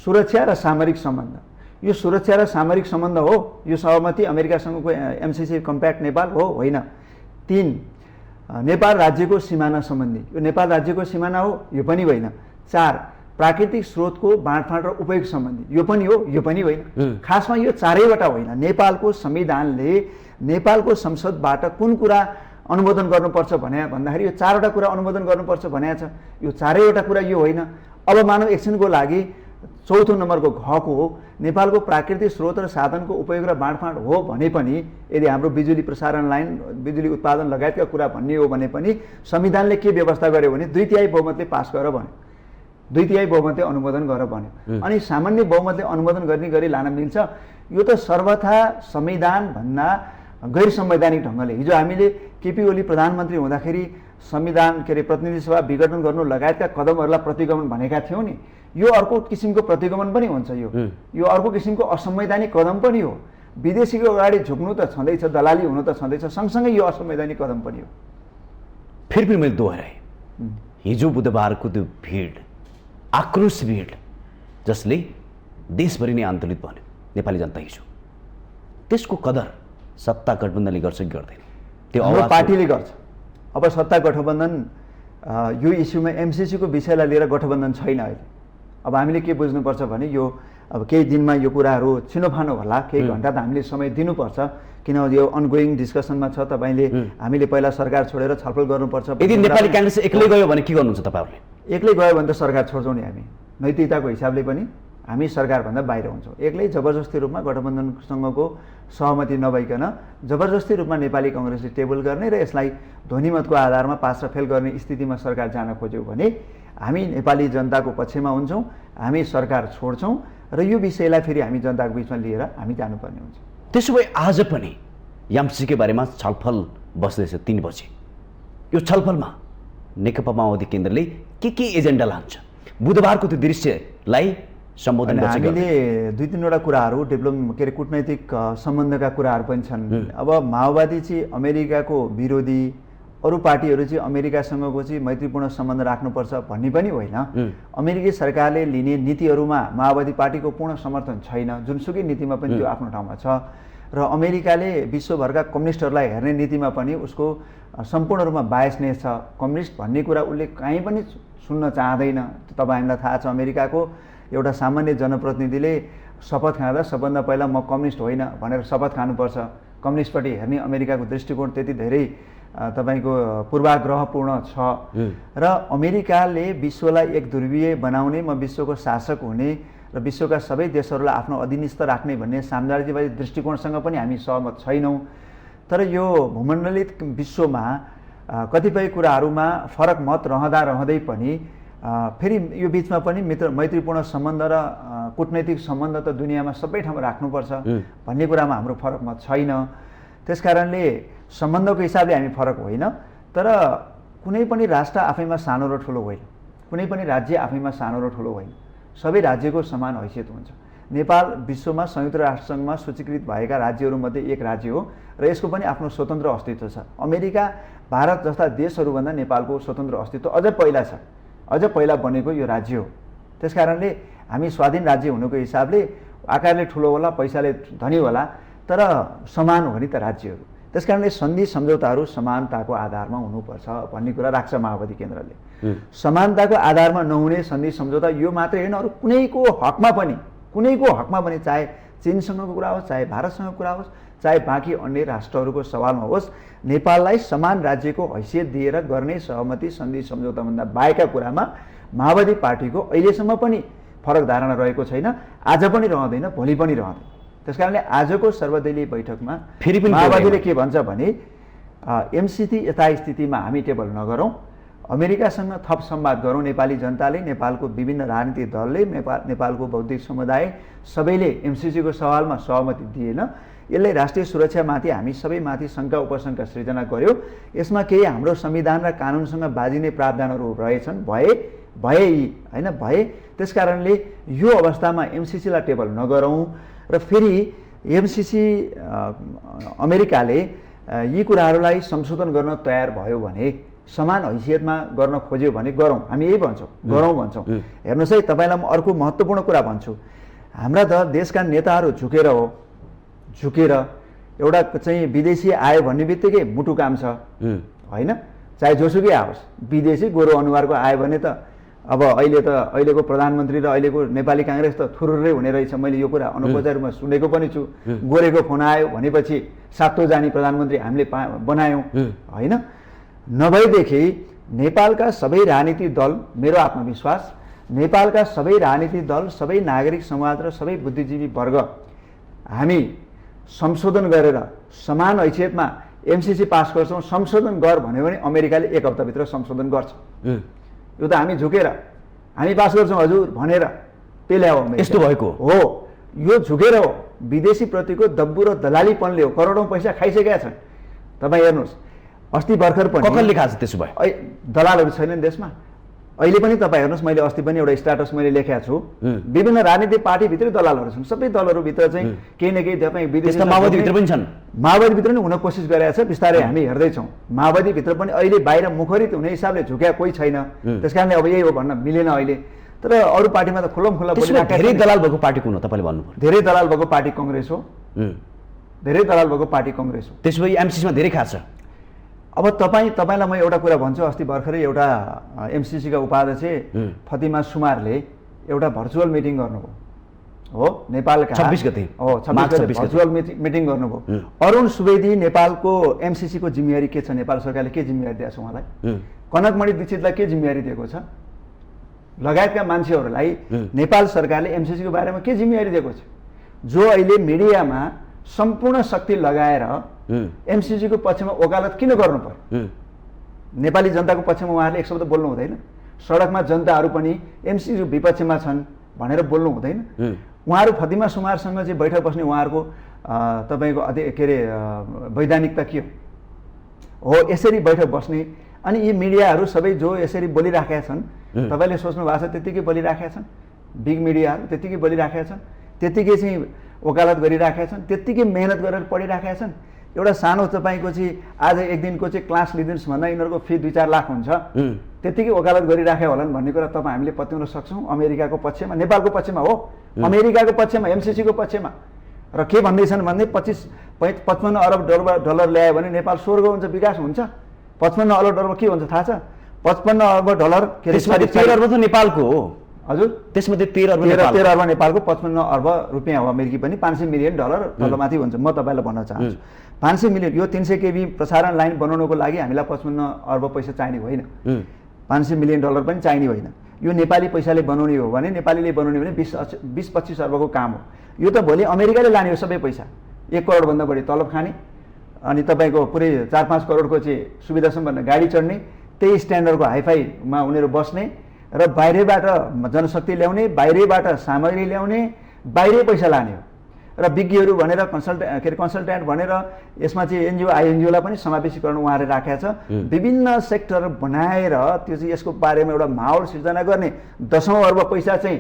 सुरक्षा र सामरिक सम्बन्ध, यो सुरक्षा र सामरिक सम्बन्ध हो, यो सहमति अमेरिकासँगको एमसिसी कम्प्याक्ट नेपाल हो होइन। 3, नेपाल राज्यको सिमाना सम्बन्धी, यो नेपाल राज्यको सिमाना हो, यो पनि होइन। 4, प्राकृतिक स्रोतको बाँडफाँड र उपयोग सम्बन्धी, यो पनि हो, यो पनि होइन। खासमा यो चारैवटा होइन, नेपालको संविधानले नेपालको संसदबाट कुन कुरा अनुमोदन गर्नुपर्छ भन्दाखेरि यो 4वटा कुरा अनुमोदन गर्नुपर्छ भनेको छ, यो चारैवटा कुरा यो होइन। अब मानव एकछिनको लागि चौथो नम्बरको घको हो, नेपालको प्राकृतिक स्रोत र साधनको उपयोग र बाँडफाँड हो भने पनि, यदि हाम्रो बिजुली प्रसारण लाइन, बिजुली उत्पादन लगायतका कुरा भन्ने हो भने पनि संविधानले के व्यवस्था गर्यो भने 2/3 बहुमतले पास गर भन्यो, 2/3 बहुमतले अनुमोदन गर भन्यो। अनि सामान्य बहुमतले अनुमोदन गर्ने गरी लान मिल्छ। यो त सर्वथा संविधानभन्दा गैर संवैधानिक ढङ्गले हिजो हामीले केपी ओली प्रधानमन्त्री हुँदाखेरि संविधान के अरे प्रतिनिधि सभा विघटन गर्नु लगायतका कदमहरूलाई प्रतिगमन भनेका थियौँ नि, यो अर्को किसिमको प्रतिगमन पनि हुन्छ। यो अर्को किसिमको असंवैधानिक कदम पनि हो। विदेशीको अगाडि झुक्नु त छँदैछ, दलाली हुनु त छँदैछ, सँगसँगै यो असंवैधानिक कदम पनि हो। फेरि पनि मैले दोहोऱ्याएँ, हिजो बुधबारको त्यो भिड, आक्रोश भिड जसले देशभरि नै आन्दोलित भन्यो नेपाली जनता हिजो, त्यसको कदर सत्ता गठबन्धनले गर्छ कि गर्दैन? त्यो हाम्रो पार्टीले गर्छ। अब सत्ता गठबन्धन यो इस्युमा एमसिसीको विषयलाई लिएर गठबन्धन छैन अहिले। अब हामीले के बुझ्नुपर्छ भने यो अब केही दिनमा यो कुराहरू छिनोफानो होला, केही घन्टा त हामीले समय दिनुपर्छ, किनभने यो अनगोइङ डिस्कसनमा छ। तपाईँले हामीले पहिला सरकार छोडेर छलफल गर्नुपर्छ। यदि नेपाली काङ्ग्रेस एक्लै गयो भने के गर्नुहुन्छ तपाईँहरूले? एक्लै गयो भने त सरकार छोड्छौँ नि हामी, नैतिकताको हिसाबले पनि हामी सरकारभन्दा बाहिर हुन्छौँ। एक्लै जबरजस्ती रूपमा गठबन्धनसँगको सहमति नभइकन जबरजस्ती रूपमा नेपाली काङ्ग्रेसले टेबल गर्ने र यसलाई ध्वनिमतको आधारमा पास र फेल गर्ने स्थितिमा सरकार जान खोज्यो भने हामी नेपाली जनताको पक्षमा हुन्छौँ, हामी सरकार छोड्छौँ र यो विषयलाई फेरि हामी जनताको बिचमा लिएर हामी जानुपर्ने हुन्छ। त्यसो भए आज पनि एमसिसीकै बारेमा छलफल बस्दैछ 3 बजे। यो छलफलमा नेकपा माओवादी केन्द्रले के एजेन्डा लान्छ? बुधबारको त्यो दृश्यलाई सम्बोधन गर्छ। हामीले 2-3वटा कुराहरू डेभलप के अरे कूटनैतिक सम्बन्धका कुराहरू पनि छन्। अब माओवादी चाहिँ अमेरिकाको विरोधी, अरू पार्टीहरू चाहिँ अमेरिकासँगको चाहिँ मैत्रीपूर्ण सम्बन्ध राख्नुपर्छ भन्ने पनि होइन। अमेरिकी सरकारले लिने नीतिहरूमा माओवादी पार्टीको पूर्ण समर्थन छैन, जुनसुकै नीतिमा पनि त्यो आफ्नो ठाउँमा छ। र अमेरिकाले विश्वभरका कम्युनिस्टहरूलाई हेर्ने नीतिमा पनि उसको सम्पूर्ण रूपमा बायसनेस छ। कम्युनिस्ट भन्ने कुरा उसले कहीँ पनि सुन्न चाहँदैन। तपाईँहरूलाई थाहा छ अमेरिकाको एउटा सामान्य जनप्रतिनिधिले शपथ खाँदा सबभन्दा पहिला म कम्युनिस्ट होइन भनेर शपथ खानुपर्छ। कम्युनिस्टपट्टि हेर्ने अमेरिकाको दृष्टिकोण त्यति धेरै तपाईँको पूर्वाग्रहपूर्ण छ। र अमेरिकाले विश्वलाई एक ध्रुवीय बनाउने, म विश्वको शासक हुने र विश्वका सबै देशहरूलाई आफ्नो अधीनस्थ राख्ने भन्ने साम्राज्यवादी दृष्टिकोणसँग पनि हामी सहमत छैनौँ। तर यो भूमण्डलित विश्वमा कतिपय कुराहरूमा फरक मत रहँदै पनि फेरि यो बिचमा पनि मैत्रीपूर्ण सम्बन्ध र कूटनैतिक सम्बन्ध त दुनियाँमा सबै ठाउँमा राख्नुपर्छ भन्ने कुरामा हाम्रो फरक मत छैन। त्यसकारणले सम्बन्धको हिसाबले हामी फरक होइन, तर कुनै पनि राष्ट्र आफैमा सानो र ठुलो होइन, कुनै पनि राज्य आफैमा सानो र ठुलो होइन, सबै राज्यको समान हैसियत हुन्छ। नेपाल विश्वमा संयुक्त राष्ट्रसङ्घमा सूचीकृत भएका राज्यहरूमध्ये एक राज्य हो र यसको पनि आफ्नो स्वतन्त्र अस्तित्व छ। अमेरिका, भारत जस्ता देशहरूभन्दा नेपालको स्वतन्त्र अस्तित्व अझ पहिला छ, अझ पहिला बनेको यो राज्य हो। त्यसकारणले हामी स्वाधीन राज्य हुनुको हिसाबले आकारले ठुलो होला, पैसाले धनी होला, तर समान हो नि त राज्यहरू। त्यसकारणले सन्धि सम्झौताहरू समानताको आधारमा हुनुपर्छ भन्ने कुरा राख्छ माओवादी केन्द्रले। समानताको आधारमा नहुने सन्धि सम्झौता यो मात्रै होइन, अरू कुनैको हकमा पनि चाहे चीनसँगको कुरा होस्, चाहे भारतसँगको कुरा होस्, चाहे बाँकी अन्य राष्ट्रहरूको सवालमा होस्, नेपाललाई समान राज्यको हैसियत दिएर गर्ने सहमति सन्धि सम्झौताभन्दा बाहेकका कुरामा माओवादी पार्टीको अहिलेसम्म पनि फरक धारणा रहेको छैन, आज पनि रहँदैन, भोलि पनि रहँदैन। त्यसकारणले आजको सर्वदलीय बैठकमा फेरि पनि माओवादीले के भन्छ भने एमसिसी यथास्थितिमा हामी टेबल नगरौँ, अमेरिकासँग थप संवाद गरौँ। नेपाली जनताले, नेपालको विभिन्न राजनीतिक दलले, नेपालको बौद्धिक समुदाय सबैले एमसिसीको सवालमा सहमति दिएन। यसले राष्ट्रिय सुरक्षामाथि हामी सबैमाथि शङ्का उपशङ्का सृजना गर्यो। यसमा केही हाम्रो संविधान र कानुनसँग बाजिने प्रावधानहरू रहेछन्, भए। त्यसकारणले यो अवस्थामा एमसिसीलाई टेबल नगरौँ र फेरि एमसिसी अमेरिकाले यी कुराहरूलाई संशोधन गर्न तयार भयो भने, समान हैसियतमा गर्न खोज्यो भने गरौँ, हामी यही भन्छौँ, गरौँ भन्छौँ। हेर्नुहोस् है, तपाईँलाई म अर्को महत्त्वपूर्ण कुरा भन्छु। हाम्रा त देशका नेताहरू झुकेर एउटा चाहिँ विदेशी आयो भन्ने बित्तिकै मुटु काम छ होइन, चाहे जोसुकै आओस्, विदेशी गोरो अनुहारको आयो भने त अब अहिलेको प्रधानमन्त्री र अहिलेको नेपाली काङ्ग्रेस त थुरुरै हुने रहेछ। मैले यो कुरा अनौपचारिक रूपमा सुनेको पनि छु। गोरेको फोन आयो भनेपछि सातो जानी प्रधानमन्त्री हामीले बनायौँ होइन। नभएदेखि नेपालका सबै राजनीतिक दल, मेरो आत्मविश्वास, नेपालका सबै राजनीतिक दल, सबै नागरिक समाज र सबै बुद्धिजीवी वर्ग हामी संशोधन गरेर समान हैसियतमा एमसिसी पास गर्छौँ। संशोधन गर भन्यो भने अमेरिकाले 1 हप्ताभित्र संशोधन गर्छ। यो त हामी झुकेर हामी पास गर्छौँ हजुर भनेर पेल्यायो, यस्तो भएको हो, यो झुकेर हो। विदेशीप्रतिको दब्बु र दलालीपनले हो करोडौँ पैसा खाइसकेका छन्। तपाईँ हेर्नुहोस् अस्ति भर्खर पनि कसले खान्छ त्यसो भए? दलालहरू छैनन् देशमा। अहिले पनि तपाईँ हेर्नुहोस्, मैले अस्ति पनि एउटा स्ट्याटस मैले लेखेको छु, विभिन्न राजनीतिक पार्टीभित्रै दलालहरू छन्। सबै दलहरूभित्र चाहिँ केही न केही तपाईँ विदेशी माओवादीभित्र पनि छन्। माओवादीभित्र पनि हुन कोसिस गरेका छ, बिस्तारै हामी हेर्दैछौँ। माओवादीभित्र पनि अहिले बाहिर मुखरित हुने हिसाबले झुक्या कोही छैन। त्यस कारणले अब यही हो भन्न मिलेन अहिले। तर अरू पार्टीमा त खुल्लम धेरै दलाल भएको पार्टी कुन हो तपाईँले भन्नुभयो? धेरै दलाल भएको पार्टी कङ्ग्रेस हो। धेरै दलाल भएको पार्टी कङ्ग्रेस हो। त्यसो भए एमसिसीमा धेरै खान्छ। अब तपाईँलाई म एउटा कुरा भन्छु, अस्ति भर्खरै एउटा एमसिसीका उपाध्यक्ष फतिमा सुमारले एउटा भर्चुअल मिटिङ गर्नुभयो हो नेपालका 26 गते हो, 26 गते भर्चुअल मिटिङ गर्नुभयो। अरुण सुवेदी नेपालको एमसिसीको जिम्मेवारी के छ? नेपाल सरकारले के जिम्मेवारी दिएको छ उहाँलाई? कनकमणि दीक्षितलाई के जिम्मेवारी दिएको छ? लगायतका मान्छेहरूलाई नेपाल सरकारले एमसिसीको बारेमा के जिम्मेवारी दिएको छ? जो अहिले मिडियामा सम्पूर्ण शक्ति लगाएर एमसिसीको पक्षमा वकालत किन गर्नु पर्यो? नेपाली जनताको पक्षमा उहाँहरूले एक शब्द बोल्नु हुँदैन? सडकमा जनताहरू पनि एमसिसीको विपक्षमा छन् भनेर बोल्नु हुँदैन? उहाँहरू फतिमा सुमारसँग चाहिँ बैठक बस्ने उहाँहरूको तपाईँको के अरे वैधानिकता के हो? यसरी बैठक बस्ने अनि यी मिडियाहरू सबै जो यसरी बोलिराखेका छन्, तपाईँले सोच्नु भएको छ त्यत्तिकै बोलिराखेका छन्। बिग मिडियाहरू त्यत्तिकै बोलिराखेका छन्, त्यत्तिकै चाहिँ वकालत गरिराखेका छन्, त्यत्तिकै मेहनत गरेर पढिराखेका छन्। एउटा सानो तपाईँको चाहिँ आज एक दिनको चाहिँ क्लास लिइदिनुहोस् भन्दा यिनीहरूको फी 2-4 लाख हुन्छ, त्यत्तिकै वकालत गरिराखेका होलान् भन्ने कुरा तपाईँ हामीले पत्याउन सक्छौँ। अमेरिकाको पक्षमा, नेपालको पक्षमा हो, अमेरिकाको पक्षमा, एमसिसीको पक्षमा। र के भन्दैछन् भन्दै 55 अरब डलर ल्यायो भने नेपाल स्वर्ग हुन्छ, विकास हुन्छ। 55 अरब डलर के हुन्छ थाहा छ? 55 अरब डलर के अरे 13 अर्ब त नेपालको हो। हजुर, त्यसमध्ये 13 अर्ब 13 अर्ब नेपालको, 55 अर्ब रुपियाँ हो अमेरिकी पनि। 500 मिलियन डलर तलमाथि हुन्छ। म तपाईँलाई भन्न चाहन्छु 500 मिलियन यो 300 केबी प्रसारण लाइन बनाउनको लागि हामीलाई 55 अर्ब पैसा चाहिने होइन, 500 मिलियन डलर पनि चाहिने होइन। यो नेपाली पैसाले बनाउने हो भने, नेपालीले बनाउने भने 20-25 अर्बको काम हो। यो त भोलि अमेरिकाले लाने हो सबै पैसा, 1 करोडभन्दा बढी तलब खाने, अनि तपाईँको पुरै 4-5 करोडको चाहिँ सुविधा सम्पन्न गाडी चढ्ने, त्यही स्ट्यान्डर्डको हाइफाईमा उनीहरू बस्ने र बाहिरबाट जनशक्ति ल्याउने, बाहिरबाट सामग्री ल्याउने, बाहिरै पैसा लाने हो। र विज्ञहरू भनेर कन्सल्ट्यान्ट भनेर यसमा चाहिँ एनजिओ आइएनजिओलाई पनि समावेशीकरण उहाँले राखेको छ। विभिन्न सेक्टर बनाएर त्यो चाहिँ यसको बारेमा एउटा माहौल सिर्जना गर्ने, 10औं अर्ब पैसा चाहिँ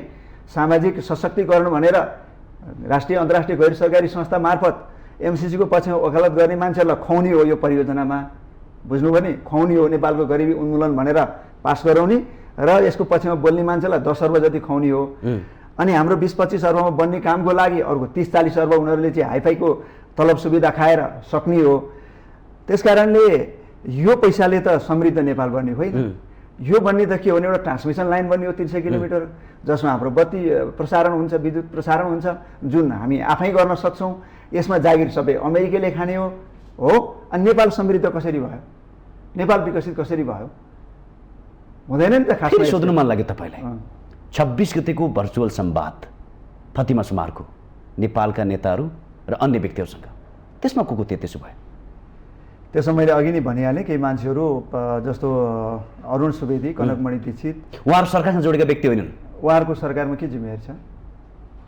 सामाजिक सशक्तिकरण भनेर राष्ट्रिय अन्तर्राष्ट्रिय गैर सरकारी संस्था मार्फत एमसिसीको पक्षमा वकालत गर्ने मान्छेहरूलाई खुवाउने हो। यो परियोजनामा बुझ्नुभयो नि, खुवाउने हो। नेपालको गरिबी उन्मूलन भनेर पास गराउने र यसको पक्षमा बोल्ने मान्छेलाई 10 अर्ब जति खुवाउने हो। अनि हाम्रो 20-25 अर्बमा बन्ने कामको लागि अर्को 30-40 अर्ब उनीहरूले चाहिँ हाइफाईको तलब सुविधा खाएर सक्ने हो। त्यस कारणले यो पैसाले त समृद्ध नेपाल बन्ने होइन। यो बन्ने त के हो भने एउटा ट्रान्समिसन लाइन बन्ने हो 300 किलोमिटर, जसमा हाम्रो बत्ती प्रसारण हुन्छ, विद्युत प्रसारण हुन्छ, जुन हामी आफै गर्न सक्छौँ। यसमा जागिर सबै अमेरिकाले खाने हो। अनि नेपाल समृद्ध कसरी भयो? नेपाल विकसित कसरी भयो? हुँदैन नि त। खास सोध्नु मन लाग्यो तपाईँलाई, 26 गतेको भर्चुअल संवाद फतिमा सुमारको नेपालका नेताहरू र अन्य व्यक्तिहरूसँग, त्यसमा को थिए? त्यसो भयो त्यसमा मैले अघि नै भनिहालेँ, केही मान्छेहरू जस्तो अरुण सुवेदी, कनकमणि दीक्षित, उहाँहरू सरकारसँग जोडेका व्यक्ति होइनन्। उहाँहरूको सरकारमा के जिम्मेवारी छ?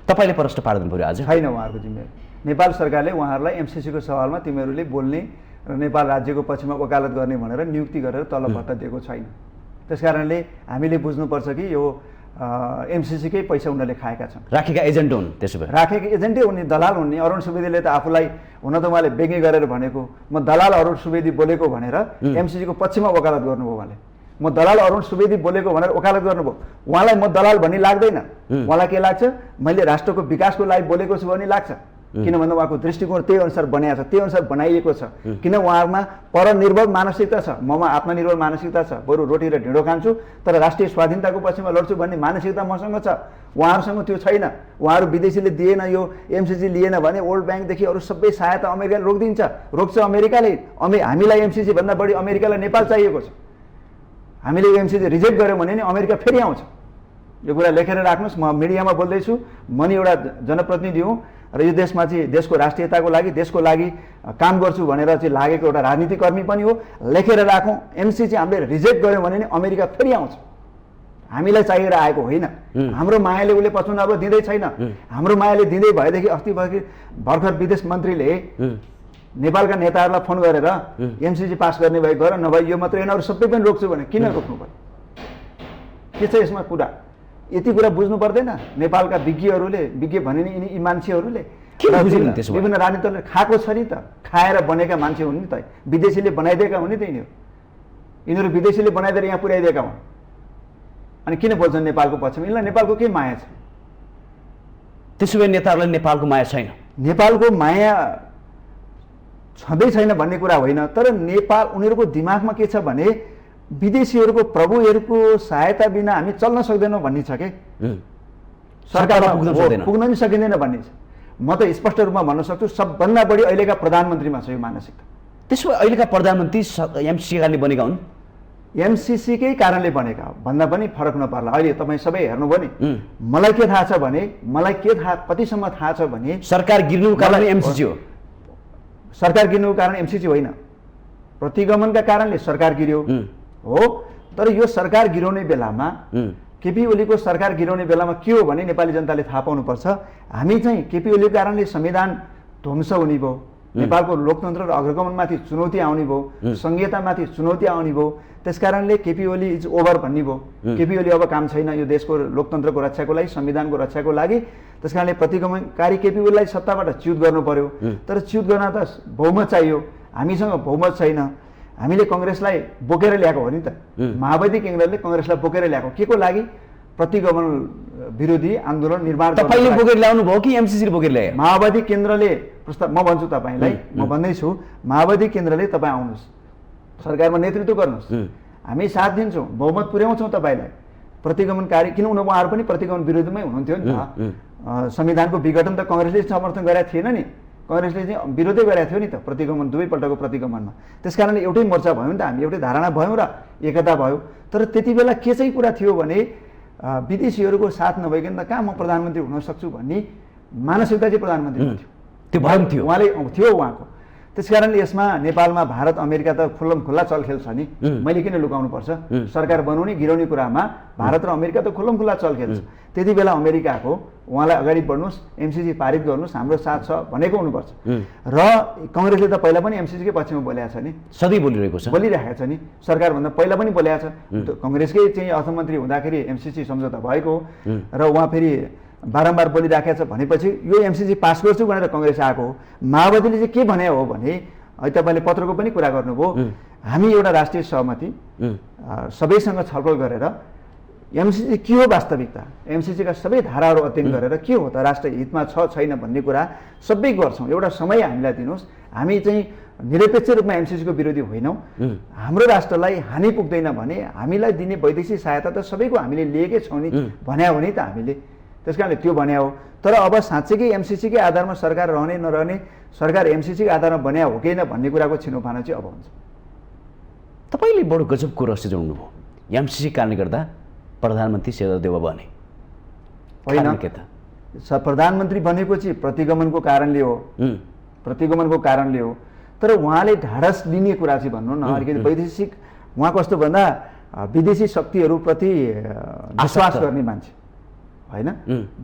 तपाईँले प्रश्न पारिदिनु पऱ्यो। आज छैन उहाँहरूको जिम्मेवारी। नेपाल सरकारले उहाँहरूलाई एमसिसीको सवालमा तिमीहरूले बोल्ने र नेपाल राज्यको पक्षमा वकालत गर्ने भनेर नियुक्ति गरेर तलब भत्ता दिएको छैन। त्यस कारणले हामीले बुझ्नुपर्छ कि यो एमसिसीकै पैसा उनीहरूले खाएका छन्। राखेका एजेन्ट हुन्। त्यसो भए राखेको एजेन्टै हुने, दलाल हुने। अरुण सुवेदीले त आफूलाई हुन त उहाँले बेग्ने गरेर भनेको म दलाल अरुण सुवेदी बोलेको भनेर एमसिसीको पक्षमा वकालत गर्नुभयो उहाँले। म दलाल अरुण सुवेदी बोलेको भनेर वकालत गर्नुभयो। उहाँलाई म दलाल भन्ने लाग्दैन। उहाँलाई के लाग्छ? मैले राष्ट्रको विकासको लागि बोलेको छु भन्ने लाग्छ। किन भन्दा उहाँको दृष्टिकोण त्यही अनुसार बनाएको छ, त्यही अनुसार बनाइएको छ। किन उहाँमा परनिर्भर मानसिकता छ, ममा आत्मनिर्भर मानसिकता छ। बरु रोटी र ढिँडो खान्छु तर राष्ट्रिय स्वाधीनताको पक्षमा लड्छु भन्ने मानसिकता मसँग छ। उहाँहरूसँग त्यो छैन। उहाँहरू विदेशीले दिएन, यो एमसिसी लिएन भने वर्ल्ड ब्याङ्कदेखि अरू सबै सहायता अमेरिकाले रोकिदिन्छ, रोक्छ अमेरिकाले। हामीलाई एमसिसी भन्दा बढी अमेरिकालाई नेपाल चाहिएको छ। हामीले यो एमसिसी रिजेक्ट गऱ्यौँ भने नि अमेरिका फेरि आउँछ। यो कुरा लेखेर राख्नुहोस्। म मिडियामा बोल्दैछु, म नि एउटा जनप्रतिनिधि हुँ र यो देशमा चाहिँ देशको राष्ट्रियताको लागि, देशको लागि काम गर्छु भनेर चाहिँ लागेको एउटा राजनीतिक कर्मी पनि हो। लेखेर राखौँ, एमसिसी हामीले रिजेक्ट गऱ्यौँ भने नि अमेरिका फेरि आउँछ। हामीलाई चाहिएर आएको होइन। हाम्रो मायाले उसले 55 अर्ब दिँदै छैन। हाम्रो मायाले दिँदै भएदेखि अस्ति भर्खर विदेश मन्त्रीले नेपालका नेताहरूलाई फोन गरेर एमसिसी पास गर्ने भए गर, नभए यो मात्रै होइन अरू सबै पनि रोक्छु भने किन रोक्नु पर्यो? के छ यसमा कुरा? यति कुरा बुझ्नु पर्दैन नेपालका विज्ञ भने नि यी मान्छेहरूले विभिन्न राजनीतिले खाएको छ नि त, खाएर बनेका मान्छे हुन् नि त, विदेशीले बनाइदिएका हुन् नि त यिनीहरू विदेशीले बनाइदिएर यहाँ पुर्याइदिएका हुन्। अनि किन बोल्छन् नेपालको पक्षमा? यिनीलाई नेपालको के माया छ? त्यसो भए नेताहरूलाई नेपालको माया छैन? नेपालको माया छँदै छैन भन्ने कुरा होइन, तर नेपाल उनीहरूको दिमागमा के छ भने विदेशीहरूको प्रभुहरूको सहायता बिना हामी चल्न सक्दैनौँ भन्ने छ के, सरकारमा पुग्न नि सकिँदैन भन्ने छ। म त स्पष्ट रूपमा भन्न सक्छु सबभन्दा बढी अहिलेका प्रधानमन्त्रीमा छ यो मानसिकता। त्यसो भए अहिलेका प्रधानमन्त्री एमसिसी कारणले बनेका हुन्? एमसिसीकै कारणले बनेका हो भन्दा पनि फरक नपर्ला। अहिले तपाईँ सबै हेर्नुभयो नि, मलाई के थाहा छ भने कतिसम्म थाहा छ भने सरकार गिर्नुको कारण एमसिसी हो। सरकार गिर्नुको कारण एमसिसी होइन, प्रतिगमनका कारणले सरकार गिर्यो हो। तर यो सरकार गिराउने बेलामा केपी ओलीको सरकार गिराउने बेलामा के हो भने नेपाली जनताले थाहा पाउनुपर्छ। हामी चाहिँ केपी ओलीको कारणले संविधान ध्वंस हुने भयो, नेपालको लोकतन्त्र र अग्रगमनमाथि चुनौती आउने भयो, संघीयतामाथि चुनौती आउने भयो। त्यसकारणले केपी ओली इज ओभर भन्ने भयो। केपी ओली अब काम छैन यो देशको लोकतन्त्रको रक्षाको लागि, संविधानको रक्षाको लागि। त्यसकारणले प्रतिगमनकारी केपी ओलीलाई सत्ताबाट च्युत गर्नु पर्यो। तर च्युत गर्न त बहुमत चाहियो, हामीसँग बहुमत छैन। हामीले कङ्ग्रेसलाई बोकेर ल्याएको हो नि त, माओवादी केन्द्रले कङ्ग्रेसलाई बोकेर ल्याएको के को लागि? प्रतिगमन विरोधी आन्दोलन निर्माण। तपाईँले बोकेर ल्याउनु भयो कि एमसिसीले बोकेर ल्यायो? माओवादी केन्द्रले प्रस्ताव, म भन्छु तपाईँलाई, म भन्दैछु माओवादी केन्द्रले तपाईँ आउनुहोस्, सरकारमा नेतृत्व गर्नुहोस्, हामी साथ दिन्छौँ, बहुमत पुर्याउँछौँ तपाईँलाई। प्रतिगमनकारी किन उहाँहरू पनि प्रतिगमन विरोधमै हुनुहुन्थ्यो नि त। संविधानको विघटन त कङ्ग्रेसले समर्थन गरेका थिएन नि, कङ्ग्रेसले चाहिँ विरोधै गरेको थियो नि त प्रतिगमन, दुवैपल्टको प्रतिगमनमा। त्यसकारणले एउटै मोर्चा भयौँ नि त हामी, एउटै धारणा भयौँ र एकता भयो। तर त्यति बेला के चाहिँ कुरा थियो भने विदेशीहरूको साथ नभइकन त कहाँ म प्रधानमन्त्री हुन सक्छु भन्ने मानसिकता चाहिँ प्रधानमन्त्रीको थियो, त्यो भरम थियो, उहाँले थियो उहाँको। त्यसकारणले यसमा नेपालमा भारत अमेरिका त खुल्ला चलखेल छ नि, मैले किन लुकाउनु पर्छ? सरकार बनाउने गिराउने कुरामा भारत र अमेरिका त खुल्ला चलखेल छ। त्यति बेला अमेरिकाको उहाँलाई अगाडि बढ्नुहोस्, एमसिसी पारित गर्नुहोस्, हाम्रो साथ छ भनेको हुनुपर्छ। र कङ्ग्रेसले त पहिला पनि एमसिसीकै पक्षमा बोलेको छ नि, सधैँ बोलिरहेको छ नि, सरकारभन्दा पहिला पनि बोलेको छ। कङ्ग्रेसकै चाहिँ अर्थमन्त्री हुँदाखेरि एमसिसी सम्झौता भएको र उहाँ फेरि बारम्बार बोलिराखेको छ भनेपछि यो एमसिसी पास गर्छु भनेर कङ्ग्रेस आएको हो। माओवादीले चाहिँ के भने हो भने, अहिले तपाईँले पत्रको पनि कुरा गर्नुभयो, हामी एउटा राष्ट्रिय सहमति सबैसँग छलफल गरेर एमसिसी के हो वास्तविकता, एमसिसीका सबै धाराहरू अध्ययन गरेर के हो त राष्ट्रिय हितमा छ छैन भन्ने कुरा सबै गर्छौँ। एउटा समय हामीलाई दिनुहोस्, हामी चाहिँ निरपेक्ष रूपमा एमसिसीको विरोधी होइनौँ। हाम्रो राष्ट्रलाई हानि पुग्दैन भने हामीलाई दिने वैदेशिक सहायता त सबैको हामीले लिएकै छौँ नि भन्या हो नि त हामीले। त्यस कारणले त्यो भन्या हो। तर अब साँच्चैकै एमसिसीकै आधारमा सरकार रहने नरहने, सरकार एमसिसीकै आधारमा बन्या हो कि होइन भन्ने कुराको छिनोफानो चाहिँ अब हुन्छ। तपाईँले बडो गजबको रहस्य जोड्नु भयो, एमसिसी कारणले गर्दा प्रधानमन्त्री शेरदेव बने होइन? प्रधानमन्त्री बनेको चाहिँ प्रतिगमनको कारणले हो, प्रतिगमनको कारणले हो। तर उहाँले ढाडस लिने कुरा चाहिँ भन्नु न, अलिकति वैदेशिक, उहाँ कस्तो भन्दा विदेशी शक्तिहरूप्रति विश्वास गर्ने मान्छे होइन,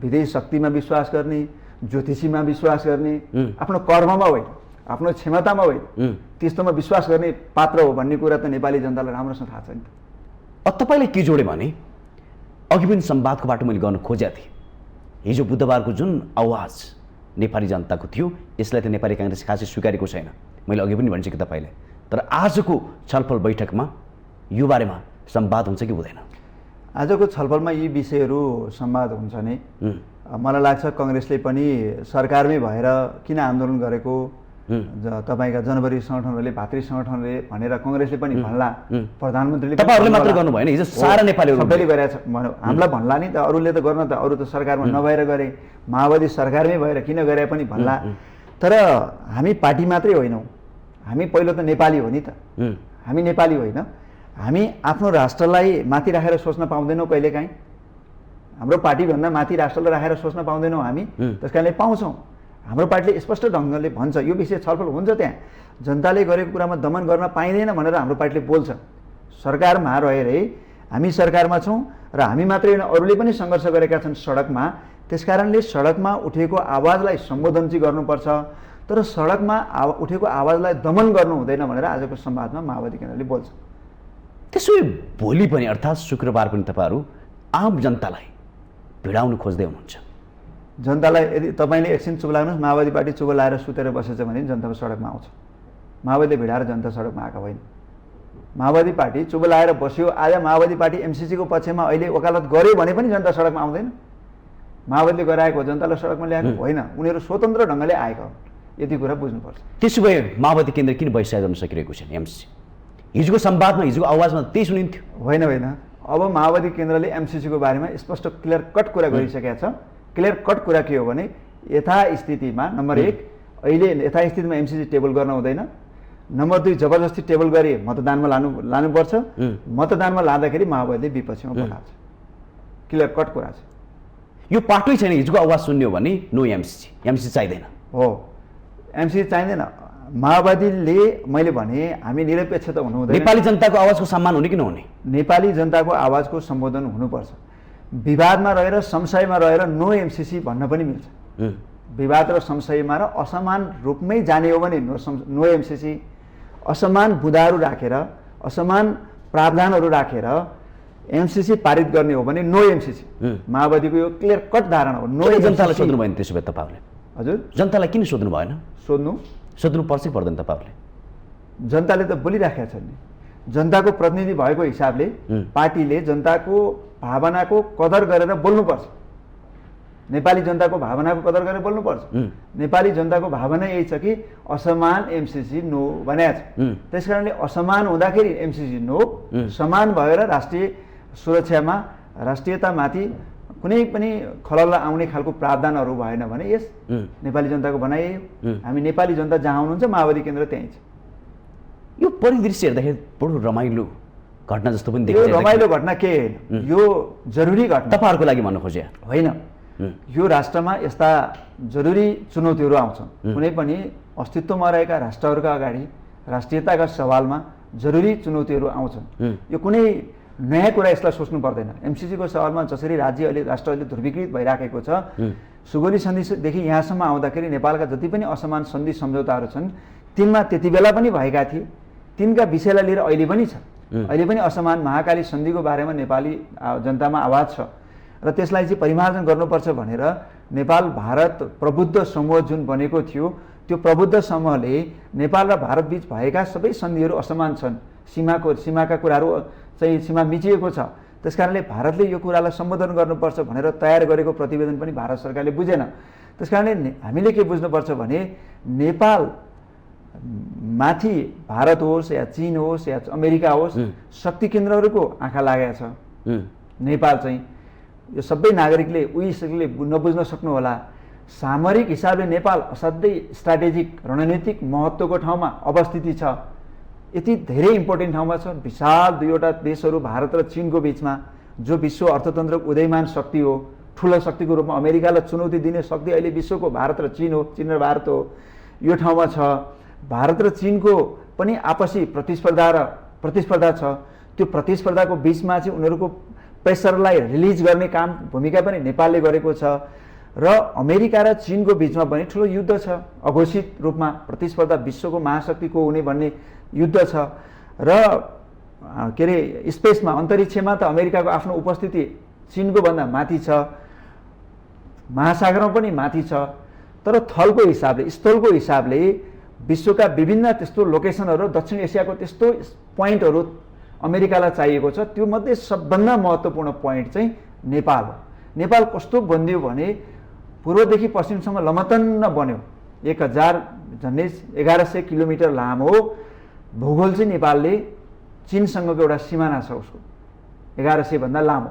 विदेशी शक्तिमा विश्वास गर्ने, ज्योतिषीमा विश्वास गर्ने, आफ्नो कर्ममा होइन, आफ्नो क्षमतामा होइन, त्यस्तोमा विश्वास गर्ने पात्र हो भन्ने कुरा त नेपाली जनतालाई राम्रोसँग थाहा छ नि त। तपाईँले के जोडे भने अघि पनि संवादको बाटो मैले गर्न खोजेको थिएँ, हिजो बुधबारको जुन आवाज नेपाली जनताको थियो यसलाई त नेपाली काङ्ग्रेस खासै स्वीकारेको छैन, मैले अघि पनि भनिसकेँ तपाईँलाई। तर आजको छलफल बैठकमा यो बारेमा संवाद हुन्छ कि हुँदैन? आजको छलफलमा यी विषयहरू संवाद हुन्छ नै। मलाई लाग्छ कङ्ग्रेसले पनि सरकारमै भएर किन आन्दोलन गरेको, तपाईँका जनवरी सङ्गठनहरूले, भातृ सङ्गठनले भनेर कङ्ग्रेसले पनि भन्ला, प्रधानमन्त्रीले तपाईँहरूले मात्र गर्नु भएन, हिजो सारा नेपालीहरू सबैले गरेछ भनौँ, हामीलाई भन्ला नि त, अरूले त गर्न त, अरू त सरकारमा नभएर गरे, माओवादी सरकारमै भएर किन गरे पनि भन्ला। तर हामी पार्टी मात्रै होइनौँ, हामी पहिलो त नेपाली हो नि त, हामी नेपाली होइन, हामी आफ्नो राष्ट्रलाई माथि राखेर सोच्न पाउँदैनौँ कहिलेकाहीँ, हाम्रो पार्टीभन्दा माथि राष्ट्रलाई राखेर सोच्न पाउँदैनौँ हामी। त्यस कारणले पाउँछौँ, हाम्रो पार्टीले स्पष्ट ढङ्गले भन्छ यो विषय छलफल हुन्छ, त्यहाँ जनताले गरेको कुरामा दमन गर्न पाइँदैन भनेर हाम्रो पार्टीले बोल्छ। सरकारमा रहेरै हामी सरकारमा छौँ र हामी मात्रै होइन, अरूले पनि सङ्घर्ष गरेका छन् सडकमा। त्यसकारणले सडकमा उठेको आवाजलाई सम्बोधन चाहिँ गर्नुपर्छ, तर सडकमा उठेको आवाजलाई दमन गर्नु हुँदैन भनेर आजको संवादमा माओवादी केन्द्रले बोल्छ। त्यसो भए भोलि पनि अर्थात् शुक्रबार पनि तपाईँहरू आम जनतालाई भिडाउनु खोज्दै हुनुहुन्छ? जनतालाई यदि तपाईँले एकछिन चुप लाग्नुहोस्, माओवादी पार्टी चुप लाएर सुतेर बसेछ भने जनता सडकमा आउँछ। माओवादीले भिडाएर जनता सडकमा आएको होइन। माओवादी पार्टी चुप लाएर बस्यो, आज माओवादी पार्टी एमसिसीको पक्षमा अहिले वकालत गर्यो भने पनि जनता सडकमा आउँदैन। माओवादीले गराएको जनतालाई सडकमा ल्याएको होइन, उनीहरू स्वतन्त्र ढङ्गले आएको हो। यति कुरा बुझ्नुपर्छ। त्यसो भए माओवादी केन्द्र किन बहिष्कार गर्न सकिरहेको छैन एमसिसी? हिजोको संवादमा, हिजोको आवाजमा त्यही सुनिन्थ्यो। होइन होइन, अब माओवादी केन्द्रले एमसिसीको बारेमा स्पष्ट क्लियर कट कुरा गरिसकेका छ। क्लियर कट कुरा के हो भने यथास्थितिमा नम्बर 1 अहिले यथास्थितिमा एमसिसी टेबल गर्न हुँदैन। नम्बर 2 जबरजस्ती टेबल गरी मतदानमा लानुपर्छ। मतदानमा लाँदाखेरि माओवादीले विपक्षमा पठाउँछ। क्लियर कट कुरा छ। यो पाटै छैन, हिजोको आवाज सुन्यो भने नो एमसिसी, एमसिसी चाहिँदैन। हो, एमसिसी चाहिँदैन। माओवादीले मैले भने हामी निरपेक्ष त हुनु हुँदैन। नेपाली जनताको आवाजको सम्मान हुने कि नहुने? नेपाली जनताको आवाजको सम्बोधन हुनुपर्छ। विवादमा रहेर संशयमा रहेर नो एमसिसी भन्न पनि मिल्छ। विवाद र संशयमा र असमान रूपमै जाने हो भने नो एमसिसी, असमान बुँदाहरू राखेर, असमान प्रावधानहरू राखेर एमसिसी पारित गर्ने हो भने नो एमसिसी। माओवादीको यो क्लियर कट धारणा हो। नो जनतालाई सोध्नु भएन त्यसो भए तपाईँहरूले? हजुर, जनतालाई किन सोध्नु भएन? सोध्नु पर्छ कि पर्दैन तपाईँहरूले? जनताले त बोलिराखेका छन् नि। जनताको प्रतिनिधि भएको हिसाबले पार्टीले जनताको भावनाको कदर गरेर बोल्नुपर्छ। नेपाली जनताको भावनाको कदर गरेर बोल्नुपर्छ। नेपाली जनताको भावना यही छ कि असमान एमसिसी नो भनेको छ। त्यसकारणले असमान हुँदाखेरि एमसिसी नो, समान भएर राष्ट्रिय सुरक्षामा, राष्ट्रियतामाथि कुनै पनि खलल आउने खालको प्रावधानहरू भएन भने यस नेपाली जनताको भनाइ हो। हामी नेपाली जनता जहाँ हुनुहुन्छ माओवादी केन्द्र त्यहीँ छ। यो परिदृश्य हेर्दाखेरि बडो रमाइलो घटना जस्तो पनि देखिन्छ। यो रमाइलो घटना के होइन, यो जरुरी घटना तपाईँहरूको लागि भन्नु खोजे होइन। यो राष्ट्रमा यस्ता जरुरी चुनौतीहरू आउँछन्। कुनै पनि अस्तित्वमा रहेका राष्ट्रहरूका अगाडि राष्ट्रियताका सवालमा जरुरी चुनौतीहरू आउँछन्। यो कुनै नयाँ कुरा यसलाई सोच्नु पर्दैन। एमसिसीको सवालमा जसरी राज्य अहिले राष्ट्र अहिले ध्रुवीकृत भइराखेको छ, सुगोली सन्धिदेखि यहाँसम्म आउँदाखेरि नेपालका जति पनि असमान सन्धि सम्झौताहरू छन् तिनमा त्यति बेला पनि भएका थिए, तिनका विषयलाई लिएर अहिले पनि छ। अहिले पनि असमान महाकाली सन्धिको बारेमा नेपाली जनतामा आवाज छ र त्यसलाई चाहिँ परिमार्जन गर्नुपर्छ भनेर नेपाल भारत प्रबुद्ध समूह जुन बनेको थियो, त्यो प्रबुद्ध समूहले नेपाल र भारत बीच भएका सबै सन्धिहरू असमान छन्। सीमाका कुराहरू चाहिँ सीमा मिचिएको छ। त्यसकारणले भारतले यो कुरालाई सम्बोधन गर्नुपर्छ भनेर तयार गरेको प्रतिवेदन पनि भारत सरकारले बुझेन। त्यसकारणले हामीले के बुझ्नुपर्छ भने नेपाल माथि भारत होस् या चीन होस् या अमेरिका होस्, शक्ति केन्द्रहरूको आँखा लागेको छ। नेपाल चाहिँ यो सबै नागरिकले उहीले नबुझ्न सक्नु होला। सामरिक हिसाबले नेपाल असाध्यै स्ट्राटेजिक रणनीतिक महत्त्वको ठाउँमा अवस्थिति छ। यति धेरै इम्पोर्टेन्ट ठाउँमा छ। विशाल दुईवटा देशहरू भारत र चीनको बिचमा, जो विश्व अर्थतन्त्रको उदयमान शक्ति हो, ठुलो शक्तिको रूपमा अमेरिकालाई चुनौती दिने शक्ति अहिले विश्वको भारत र चीन हो, चीन र भारत हो। यो ठाउँमा छ। भारत र चीनको पनि आपसी प्रतिस्पर्धा छ। त्यो प्रतिस्पर्धाको बिचमा चाहिँ उनीहरूको प्रेसरलाई रिलिज गर्ने काम भूमिका पनि नेपालले गरेको छ। र अमेरिका र चीनको बिचमा पनि ठुलो युद्ध छ। अघोषित रूपमा प्रतिस्पर्धा विश्वको महाशक्ति को हुने भन्ने युद्ध छ। र के अरे स्पेसमा, अन्तरिक्षमा त अमेरिकाको आफ्नो उपस्थिति चीनको भन्दा माथि छ, महासागरमा पनि माथि छ। तर थलको हिसाबले, स्थलको हिसाबले विश्वका विभिन्न त्यस्तो लोकेसनहरू, दक्षिण एसियाको त्यस्तो पोइन्टहरू अमेरिकालाई चाहिएको छ। त्यो मध्ये सबभन्दा महत्त्वपूर्ण पोइन्ट चाहिँ नेपाल हो। नेपाल कस्तो बनियो भने पूर्वदेखि पश्चिमसम्म लमतन्न बन्यो। 1000 झन्डै 1100 किलोमिटर लामो भूगोल चाहिँ नेपालले चीनसँगको एउटा सिमाना छ, उसको 1100 भन्दा लामो।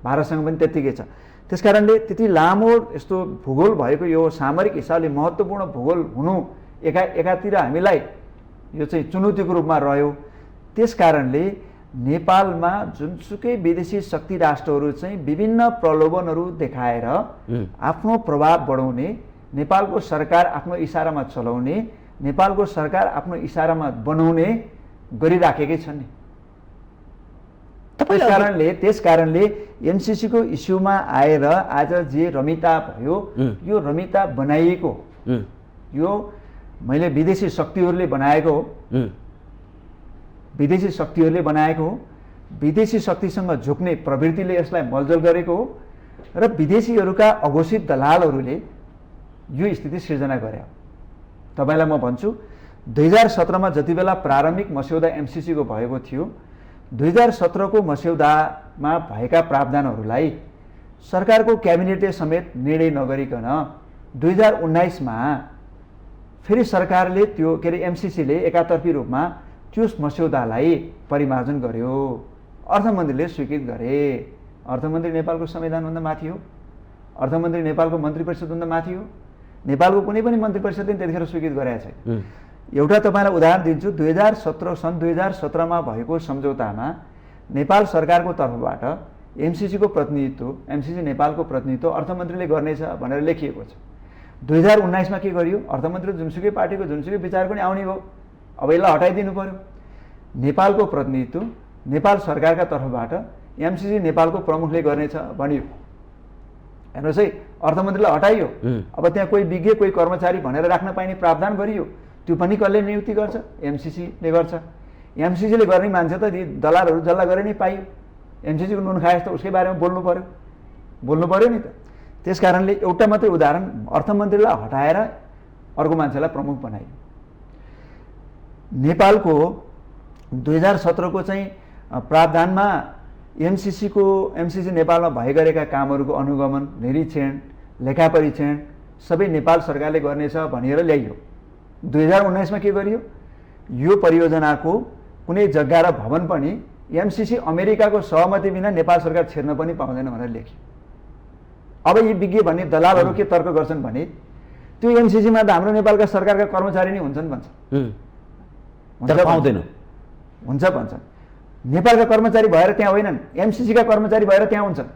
भारतसँग पनि त्यत्तिकै छ। त्यसकारणले त्यति लामो यस्तो भूगोल भएको यो सामरिक हिसाबले महत्त्वपूर्ण भूगोल हुनु एकातिर हामीलाई यो चाहिँ चुनौतीको रूपमा रह्यो। त्यसकारणले नेपालमा जुनसुकै विदेशी शक्ति राष्ट्रहरू चाहिँ विभिन्न प्रलोभनहरू देखाएर आफ्नो प्रभाव बढाउने, नेपालको सरकार आफ्नो इसारामा चलाउने, नेपालको सरकार आफ्नो इसारामा बनाउने गरिराखेकै छन् नि। त्यस कारणले एमसिसीको इस्युमा आएर आज जे रमिता भयो यो रमिता बनाइएको यो मैले विदेशी शक्तिहरूले बनाएको हो विदेशी शक्तिहरूले बनाएको हो विदेशी शक्तिसँग झुक्ने प्रवृत्तिले यसलाई मलजल गरेको हो र विदेशीहरूका अघोषित दलालहरूले यो स्थिति सिर्जना गरे। तपाईलाई म भन्छु 2017 मा जति बेला प्रारम्भिक मस्यौदा एमसिसीको भएको थियो 2017 को मस्यौदामा भएका प्रावधानहरूलाई सरकारको क्याबिनेटले समेत निर्णय नगरिकन 2019 मा फेरि सरकारले त्यो के अरे एमसिसीले एकातर्फी रूपमा त्यो मस्यौदालाई परिमार्जन गर्यो। अर्थमन्त्रीले स्वीकृत गरे। अर्थमन्त्री नेपालको संविधानभन्दा माथि हो। अर्थमन्त्री नेपालको मन्त्री परिषदभन्दा माथि हो। नेपालको कुनै पनि मन्त्री परिषदले त्यतिखेर स्वीकृत गरेको छैन। एउटा तपाईलाई उदाहरण दिन्छु। सन् 2017 मा भएको सम्झौतामा नेपाल सरकारको तर्फबाट एमसिसीको प्रतिनिधित्व एमसिसी नेपालको प्रतिनिधित्व अर्थमन्त्रीले गर्नेछ भनेर लेखिएको छ। 2019 मा के गरियो? अर्थमन्त्री जुनसुकै पार्टीको जुनसुकै विचारको नि आउने भयो। अब यसलाई हटाइदिनु पर्यो। नेपालको प्रतिनिधित्व नेपाल सरकारका तर्फबाट एमसिसी नेपालको प्रमुखले गर्नेछ भनियो। हेर्नुहोस् है, अर्थमन्त्रीलाई हटाइयो। अब त्यहाँ कोही विज्ञ कोही कर्मचारी भनेर राख्न पाइने प्रावधान गरियो। त्यो पनि कसले नियुक्ति गर्छ? एमसिसीले गर्छ। एमसिसीले गर्ने मान्छे त दलालहरू जल्ला गरे नै पाइयो। एमसिसीको नुन खाए जस्तो उसकै बारेमा बोल्नु पर्यो नि त। त्यस कारणले एउटा मात्रै उदाहरण, अर्थमन्त्रीलाई हटाएर अर्को मान्छेलाई प्रमुख बनाइयो। नेपालको 2017 को चाहिँ प्रावधानमा एमसिसी नेपालमा भए गरेका कामहरूको अनुगमन, निरीक्षण, लेखापरीक्षण सबै नेपाल सरकारले गर्नेछ भनेर ल्याइयो। 2019 मा के गरियो? यो परियोजनाको कुनै जग्गा र भवन पनि एमसिसी अमेरिकाको सहमति बिना नेपाल सरकार छिर्न पनि पाउँदैन भनेर लेख्यो। अब यी विज्ञ भन्ने दलालहरू के तर्क गर्छन् भने त्यो एमसिसीमा त हाम्रो नेपालका सरकारका कर्मचारी नै हुन्छन् भन्छ भन्छन्। नेपालका कर्मचारी भएर त्यहाँ होइनन्, एमसिसीका कर्मचारी भएर त्यहाँ हुन्छन्।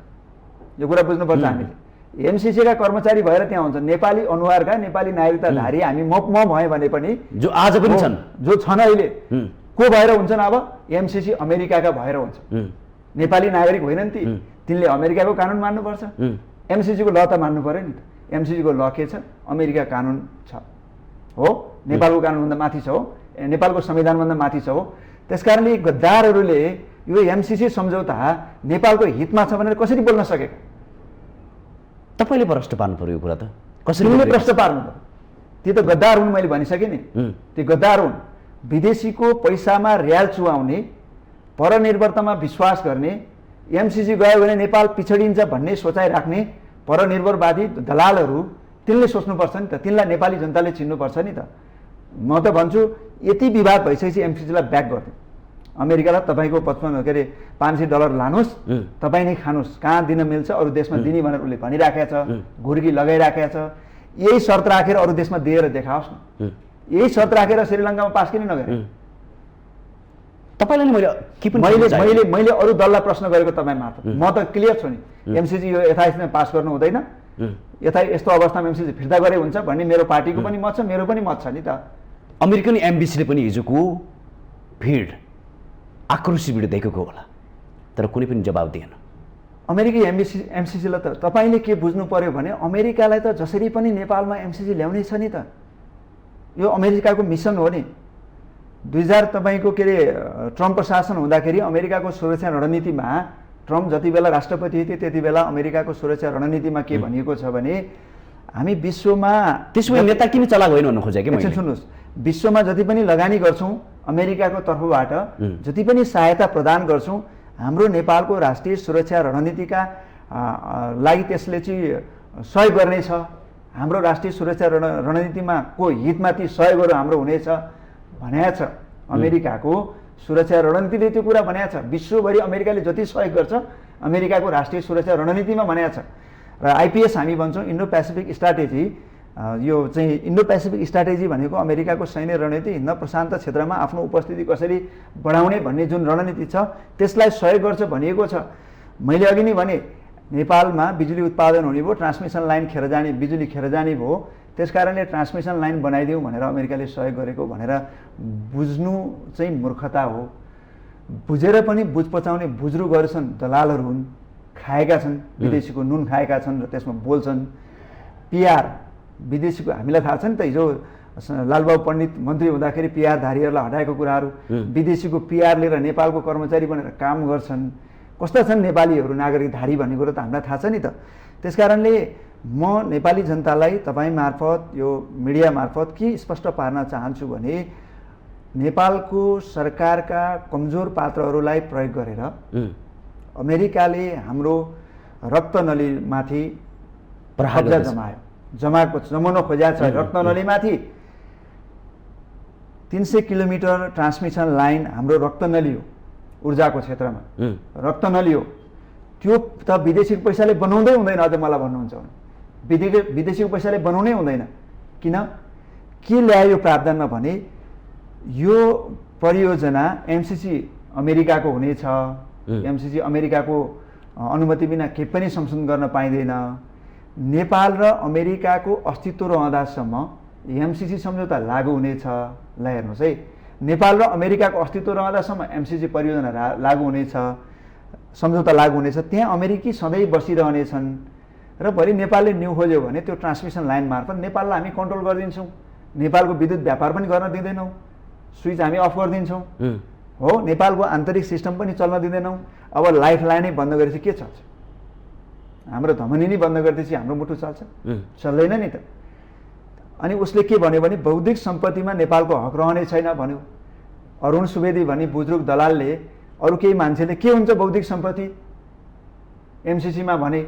यो कुरा बुझ्नुपर्छ हामीले। एमसिसीका कर्मचारी भएर त्यहाँ हुन्छन्। नेपाली अनुहारका नेपाली नागरिकताधारी हामी म भएँ भने पनि जो आज पनि छन्, जो छन् अहिले को भएर हुन्छन्? अब एमसिसी अमेरिकाका भएर हुन्छ। नेपाली नागरिक होइनन् ती। तिनले अमेरिकाको कानुन मान्नुपर्छ। एमसिसीको ल त मान्नु पर्यो नि त। एमसिसीको ल के छ? अमेरिका कानुन छ हो, नेपालको कानुनभन्दा माथि छ हो, नेपालको संविधानभन्दा माथि छ हो। त्यसकारणले गद्दारहरूले यो एमसिसी सम्झौता नेपालको हितमा छ भनेर कसरी बोल्न सकेको? तपाईले प्रश्न पार्नु पर्यो यो कुरा त। कसरी प्रश्न पार्नु पर्यो? ती त गद्दार हुन्, मैले भनिसकेँ नि। ती गद्दार हुन्। विदेशीको पैसामा रियाल चुहाउने, परनिर्भरतामा विश्वास गर्ने, एमसिसी गयो भने नेपाल पिछडिन्छ भन्ने सोचाइ राख्ने परनिर्भरवादी दलालहरू, तिनले सोच्नुपर्छ नि त। तिनलाई नेपाली जनताले चिन्नुपर्छ नि त। म त भन्छु यति विवाद भइसकेपछि एमसिसीलाई ब्याक गरिदिनु। अमेरिकालाई तपाईँको 55 के अरे $500 लानुहोस्, तपाईँ नै खानुहोस्, कहाँ दिन मिल्छ अरू देशमा दिने भनेर उसले भनिराखेको छ, घुर्गी लगाइराखेको छ। यही शर्त राखेर अरू देशमा दिएर देखाओस् न। यही शर्त राखेर श्रीलङ्कामा पास किन नगरे? तपाईलाई मैले अरू दललाई प्रश्न गरेको तपाईँ मात्र। म त क्लियर छु नि। एमसिसी यो यथास्थितिमा पास गर्नु हुँदैन, यस्तो अवस्थामा एमसिसी फिर्ता गरे हुन्छ भन्ने मेरो पार्टीको पनि मत छ, मेरो पनि मत छ नि त। अमेरिकन एम्बेसीले पनि हिजोको भिड, आक्रोशी भिड देखेको होला, तर कुनै पनि जवाब दिएन। अमेरिकी एमसिसीलाई त तपाईँले के बुझ्नु पर्यो भने अमेरिकालाई त जसरी पनि नेपालमा एमसिसी ल्याउनै छ नि त। यो अमेरिकाको मिसन हो नि। 2000 तपाईँको के अरे ट्रम्प प्रशासन हुँदाखेरि अमेरिकाको सुरक्षा रणनीतिमा, ट्रम्प जति बेला राष्ट्रपति थिए त्यति बेला अमेरिकाको सुरक्षा रणनीतिमा के भनिएको छ भने हामी विश्वमा त्यसो भए नेता किन चलाक होइन भन्नु खोजेँ कि मैले। सुन्नुहोस्, विश्वमा जति पनि लगानी गर्छौँ अमेरिकाको तर्फबाट, जति पनि सहायता प्रदान गर्छौँ, हाम्रो नेपालको राष्ट्रिय सुरक्षा रणनीतिका लागि त्यसले चाहिँ सहयोग गर्नेछ। हाम्रो राष्ट्रिय सुरक्षा रणनीतिमा को हितमा ती सहयोगहरू हाम्रो हुनेछ भनेको छ। अमेरिकाको सुरक्षा रणनीतिले त्यो कुरा भनेको छ। विश्वभरि अमेरिकाले जति सहयोग गर्छ अमेरिकाको राष्ट्रिय सुरक्षा रणनीतिमा भनेको छ। र आइपिएस हामी भन्छौँ इन्डो पेसिफिक स्ट्राटेजी। यो चाहिँ इन्डो पेसिफिक स्ट्राटेजी भनेको अमेरिकाको सैन्य रणनीति, हिन्द प्रशान्त क्षेत्रमा आफ्नो उपस्थिति कसरी बढाउने भन्ने जुन रणनीति छ त्यसलाई सहयोग गर्छ भनिएको छ। मैले अघि नै भने नेपालमा बिजुली उत्पादन हुने भयो, ट्रान्समिसन लाइन खेर जाने, बिजुली खेर जाने भयो, त्यस कारणले ट्रान्समिसन लाइन बनाइदिउँ भनेर अमेरिकाले सहयोग गरेको भनेर बुझ्नु चाहिँ मूर्खता हो। बुझेर पनि बुझ पचाउने बुज्रुगहरू छन्, दलालहरू हुन्, खाएका छन्, विदेशीको नुन खाएका छन् र त्यसमा बोल्छन्। पिआर विदेशीको हामीलाई थाहा छ नि त, हिजो लालबाबु पण्डित मन्त्री हुँदाखेरि पिआर धारीहरूलाई हटाएको कुराहरू, विदेशीको पिआर लिएर नेपालको कर्मचारी बनेर काम गर्छन्। कस्ता छन् नेपालीहरू नागरिक धारी भन्ने कुरो त हामीलाई थाहा छ नि त। त्यसकारणले म नेपाली जनतालाई तपाईँ मार्फत यो मिडिया मार्फत के स्पष्ट पार्न चाहन्छु भने नेपालको सरकारका कमजोर पात्रहरूलाई प्रयोग गरेर अमेरिकाले हाम्रो रक्तनलीमाथि कब्जा जमाउन खोजेको छ। रक्तनलीमाथि 300 किलोमिटर ट्रान्समिसन लाइन हाम्रो रक्तनली हो, ऊर्जाको क्षेत्रमा रक्तनली हो। त्यो त विदेशीको पैसाले बनाउँदै हुँदैन। अझ मलाई भन्नुहुन्छ भने विदेशीको पैसाले बनाउनै हुँदैन। किन के ल्यायो प्रावधानमा भने यो परियोजना एमसिसी अमेरिकाको हुनेछ। एमसिसी अमेरिकाको अनुमति बिना केही पनि संशोधन गर्न पाइँदैन। नेपाल र अमेरिकाको अस्तित्व रहँदासम्म एमसिसी सम्झौता लागू हुनेछ। ल हेर्नुहोस् है, नेपाल र अमेरिकाको अस्तित्व रहँदासम्म एमसिसी परियोजना लागू हुनेछ, सम्झौता लागू हुनेछ। त्यहाँ अमेरिकी सधैँ बसिरहनेछन् र भोलि नेपालले न्यु खोज्यो भने त्यो ट्रान्समिसन लाइन मार्फत नेपाललाई हामी कन्ट्रोल गरिदिन्छौँ। नेपालको विद्युत व्यापार पनि गर्न दिँदैनौँ, स्विच हामी अफ गरिदिन्छौँ। हो, नेपालको आन्तरिक सिस्टम पनि चल्न दिँदैनौँ। अब लाइफ लाइनै बन्द गरेपछि के चल्छ? हाम्रो धमनी नै बन्द गरिदिएपछि हाम्रो मुटु चल्छ? चल्दैन नि त। अनि उसले के भन्यो भने बौद्धिक सम्पत्तिमा नेपालको हक रहने छैन भन्यो। अरुण सुवेदी भनी बुजुर्ग दलालले अरू केही मान्छेले के हुन्छ बौद्धिक सम्पत्ति एमसिसीमा भने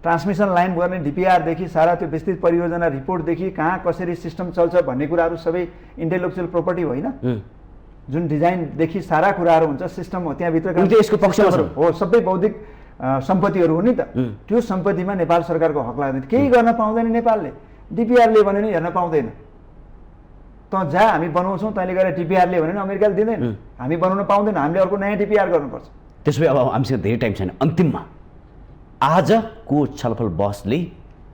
ट्रान्समिसन लाइन गर्ने डिपिआरदेखि सारा त्यो विस्तृत परियोजना रिपोर्टदेखि कहाँ कसरी सिस्टम चल्छ भन्ने कुराहरू सबै इन्टेलेक्चुअल प्रोपर्टी होइन? जुन डिजाइनदेखि सारा कुराहरू हुन्छ सिस्टम हो, त्यहाँभित्र यसको पक्षमा हो, सबै बौद्धिक सम्पत्तिहरू हो नि त। त्यो सम्पत्तिमा नेपाल सरकारको हक लाग्दैन। केही गर्न पाउँदैन नेपालले। डिपिआरले भने नि हेर्न पाउँदैन। त जा हामी बनाउँछौँ, तैँले गएर डिपिआरले भने अमेरिकाले दिँदैन। हामी बनाउन पाउँदैन, हामीले अर्को नयाँ डिपिआर गर्नुपर्छ। त्यसो भए अब हामीसँग धेरै टाइम छैन, अन्तिममा आजको छलफल बहसले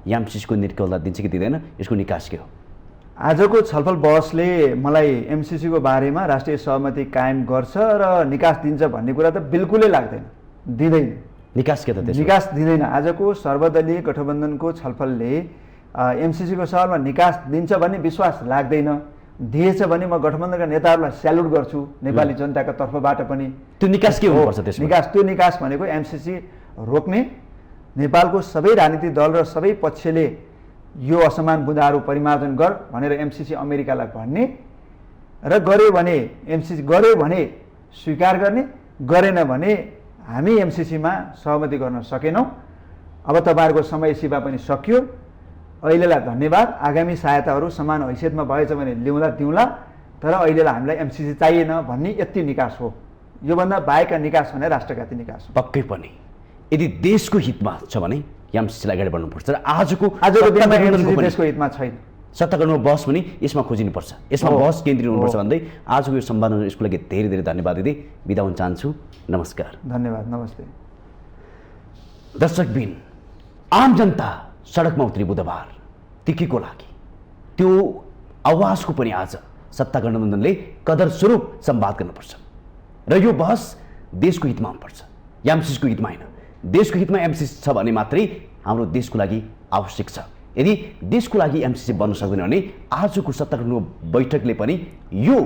एमसिसीको निर्कलता दिन्छ कि दिँदैन, यसको निकास के हो? आजको छलफल बहसले मलाई एमसिसीको बारेमा राष्ट्रिय सहमति कायम गर्छ र निकास दिन्छ भन्ने कुरा त बिल्कुलै लाग्दैन, दिँदैन। निकास के त? निकास दिँदैन। आजको सर्वदलीय गठबन्धनको छलफलले एमसिसीको सवालमा निकास दिन्छ भन्ने विश्वास लाग्दैन। दिएछ भने म गठबन्धनका नेताहरूलाई स्यालुट गर्छु, नेपाली जनताका तर्फबाट पनि। त्यो निकास के हुनुपर्छ? त्यो निकास भनेको एमसिसी रोक्ने, नेपालको सबै राजनीतिक दल र सबै पक्षले यो असमान बुँदाहरू परिमार्जन गर भनेर एमसिसी अमेरिकालाई भन्ने र गर्यो भने एमसिसी गर्यो भने स्वीकार गर्ने, गरेन भने हामी एमसिसीमा सहमति गर्न सकेनौँ। अब तपाईँहरूको समय सीमा पनि सकियो। अहिलेलाई धन्यवाद। आगामी सहायताहरू समान हैसियतमा भएछ भने ल्याउँला दिउँला, तर अहिलेलाई हामीलाई एमसिसी चाहिएन भन्ने यति निकास हो। योभन्दा बाहेकका निकास भने राष्ट्रघाती निकास हो। पक्कै पनि यदि देशको हितमा छ भने एमसिसीलाई अगाडि बढ्नुपर्छ। र आजको दिनमा एमसिसी देशको हितमा छैन। सत्तागठबन्धनको बहस पनि यसमा खोजिनुपर्छ, यसमा बहस केन्द्रित हुनुपर्छ भन्दै आजको यो सम्वादमा यसको लागि धेरै धेरै धन्यवाद दिँदै बिदा हुन चाहन्छु। नमस्कार। धन्यवाद। नमस्ते। दर्शकबिन, आम जनता सडकमा उत्रि बुधबार टिकीको लागि त्यो आवाजको पनि आज सत्ता गठबन्धनले कदर स्वरूप संवाद गर्नुपर्छ र यो बहस देशको हितमा हुनुपर्छ, एमसिसीको हितमा होइन। देशको हितमा एमसिसी छ भने मात्रै हाम्रो देशको लागि आवश्यक छ। यदि देशको लागि एमसिसी बन्न सक्दैन भने आजको सत्ता गठबन्धनको बैठकले पनि यो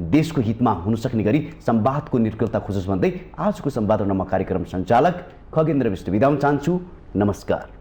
देशको हितमा हुन सक्ने गरी संवादको निर्कलता खोजोस् भन्दै आजको संवादमा म कार्यक्रम सञ्चालक खगेन्द्र विष्ट बिदा हुन चाहन्छु। नमस्कार।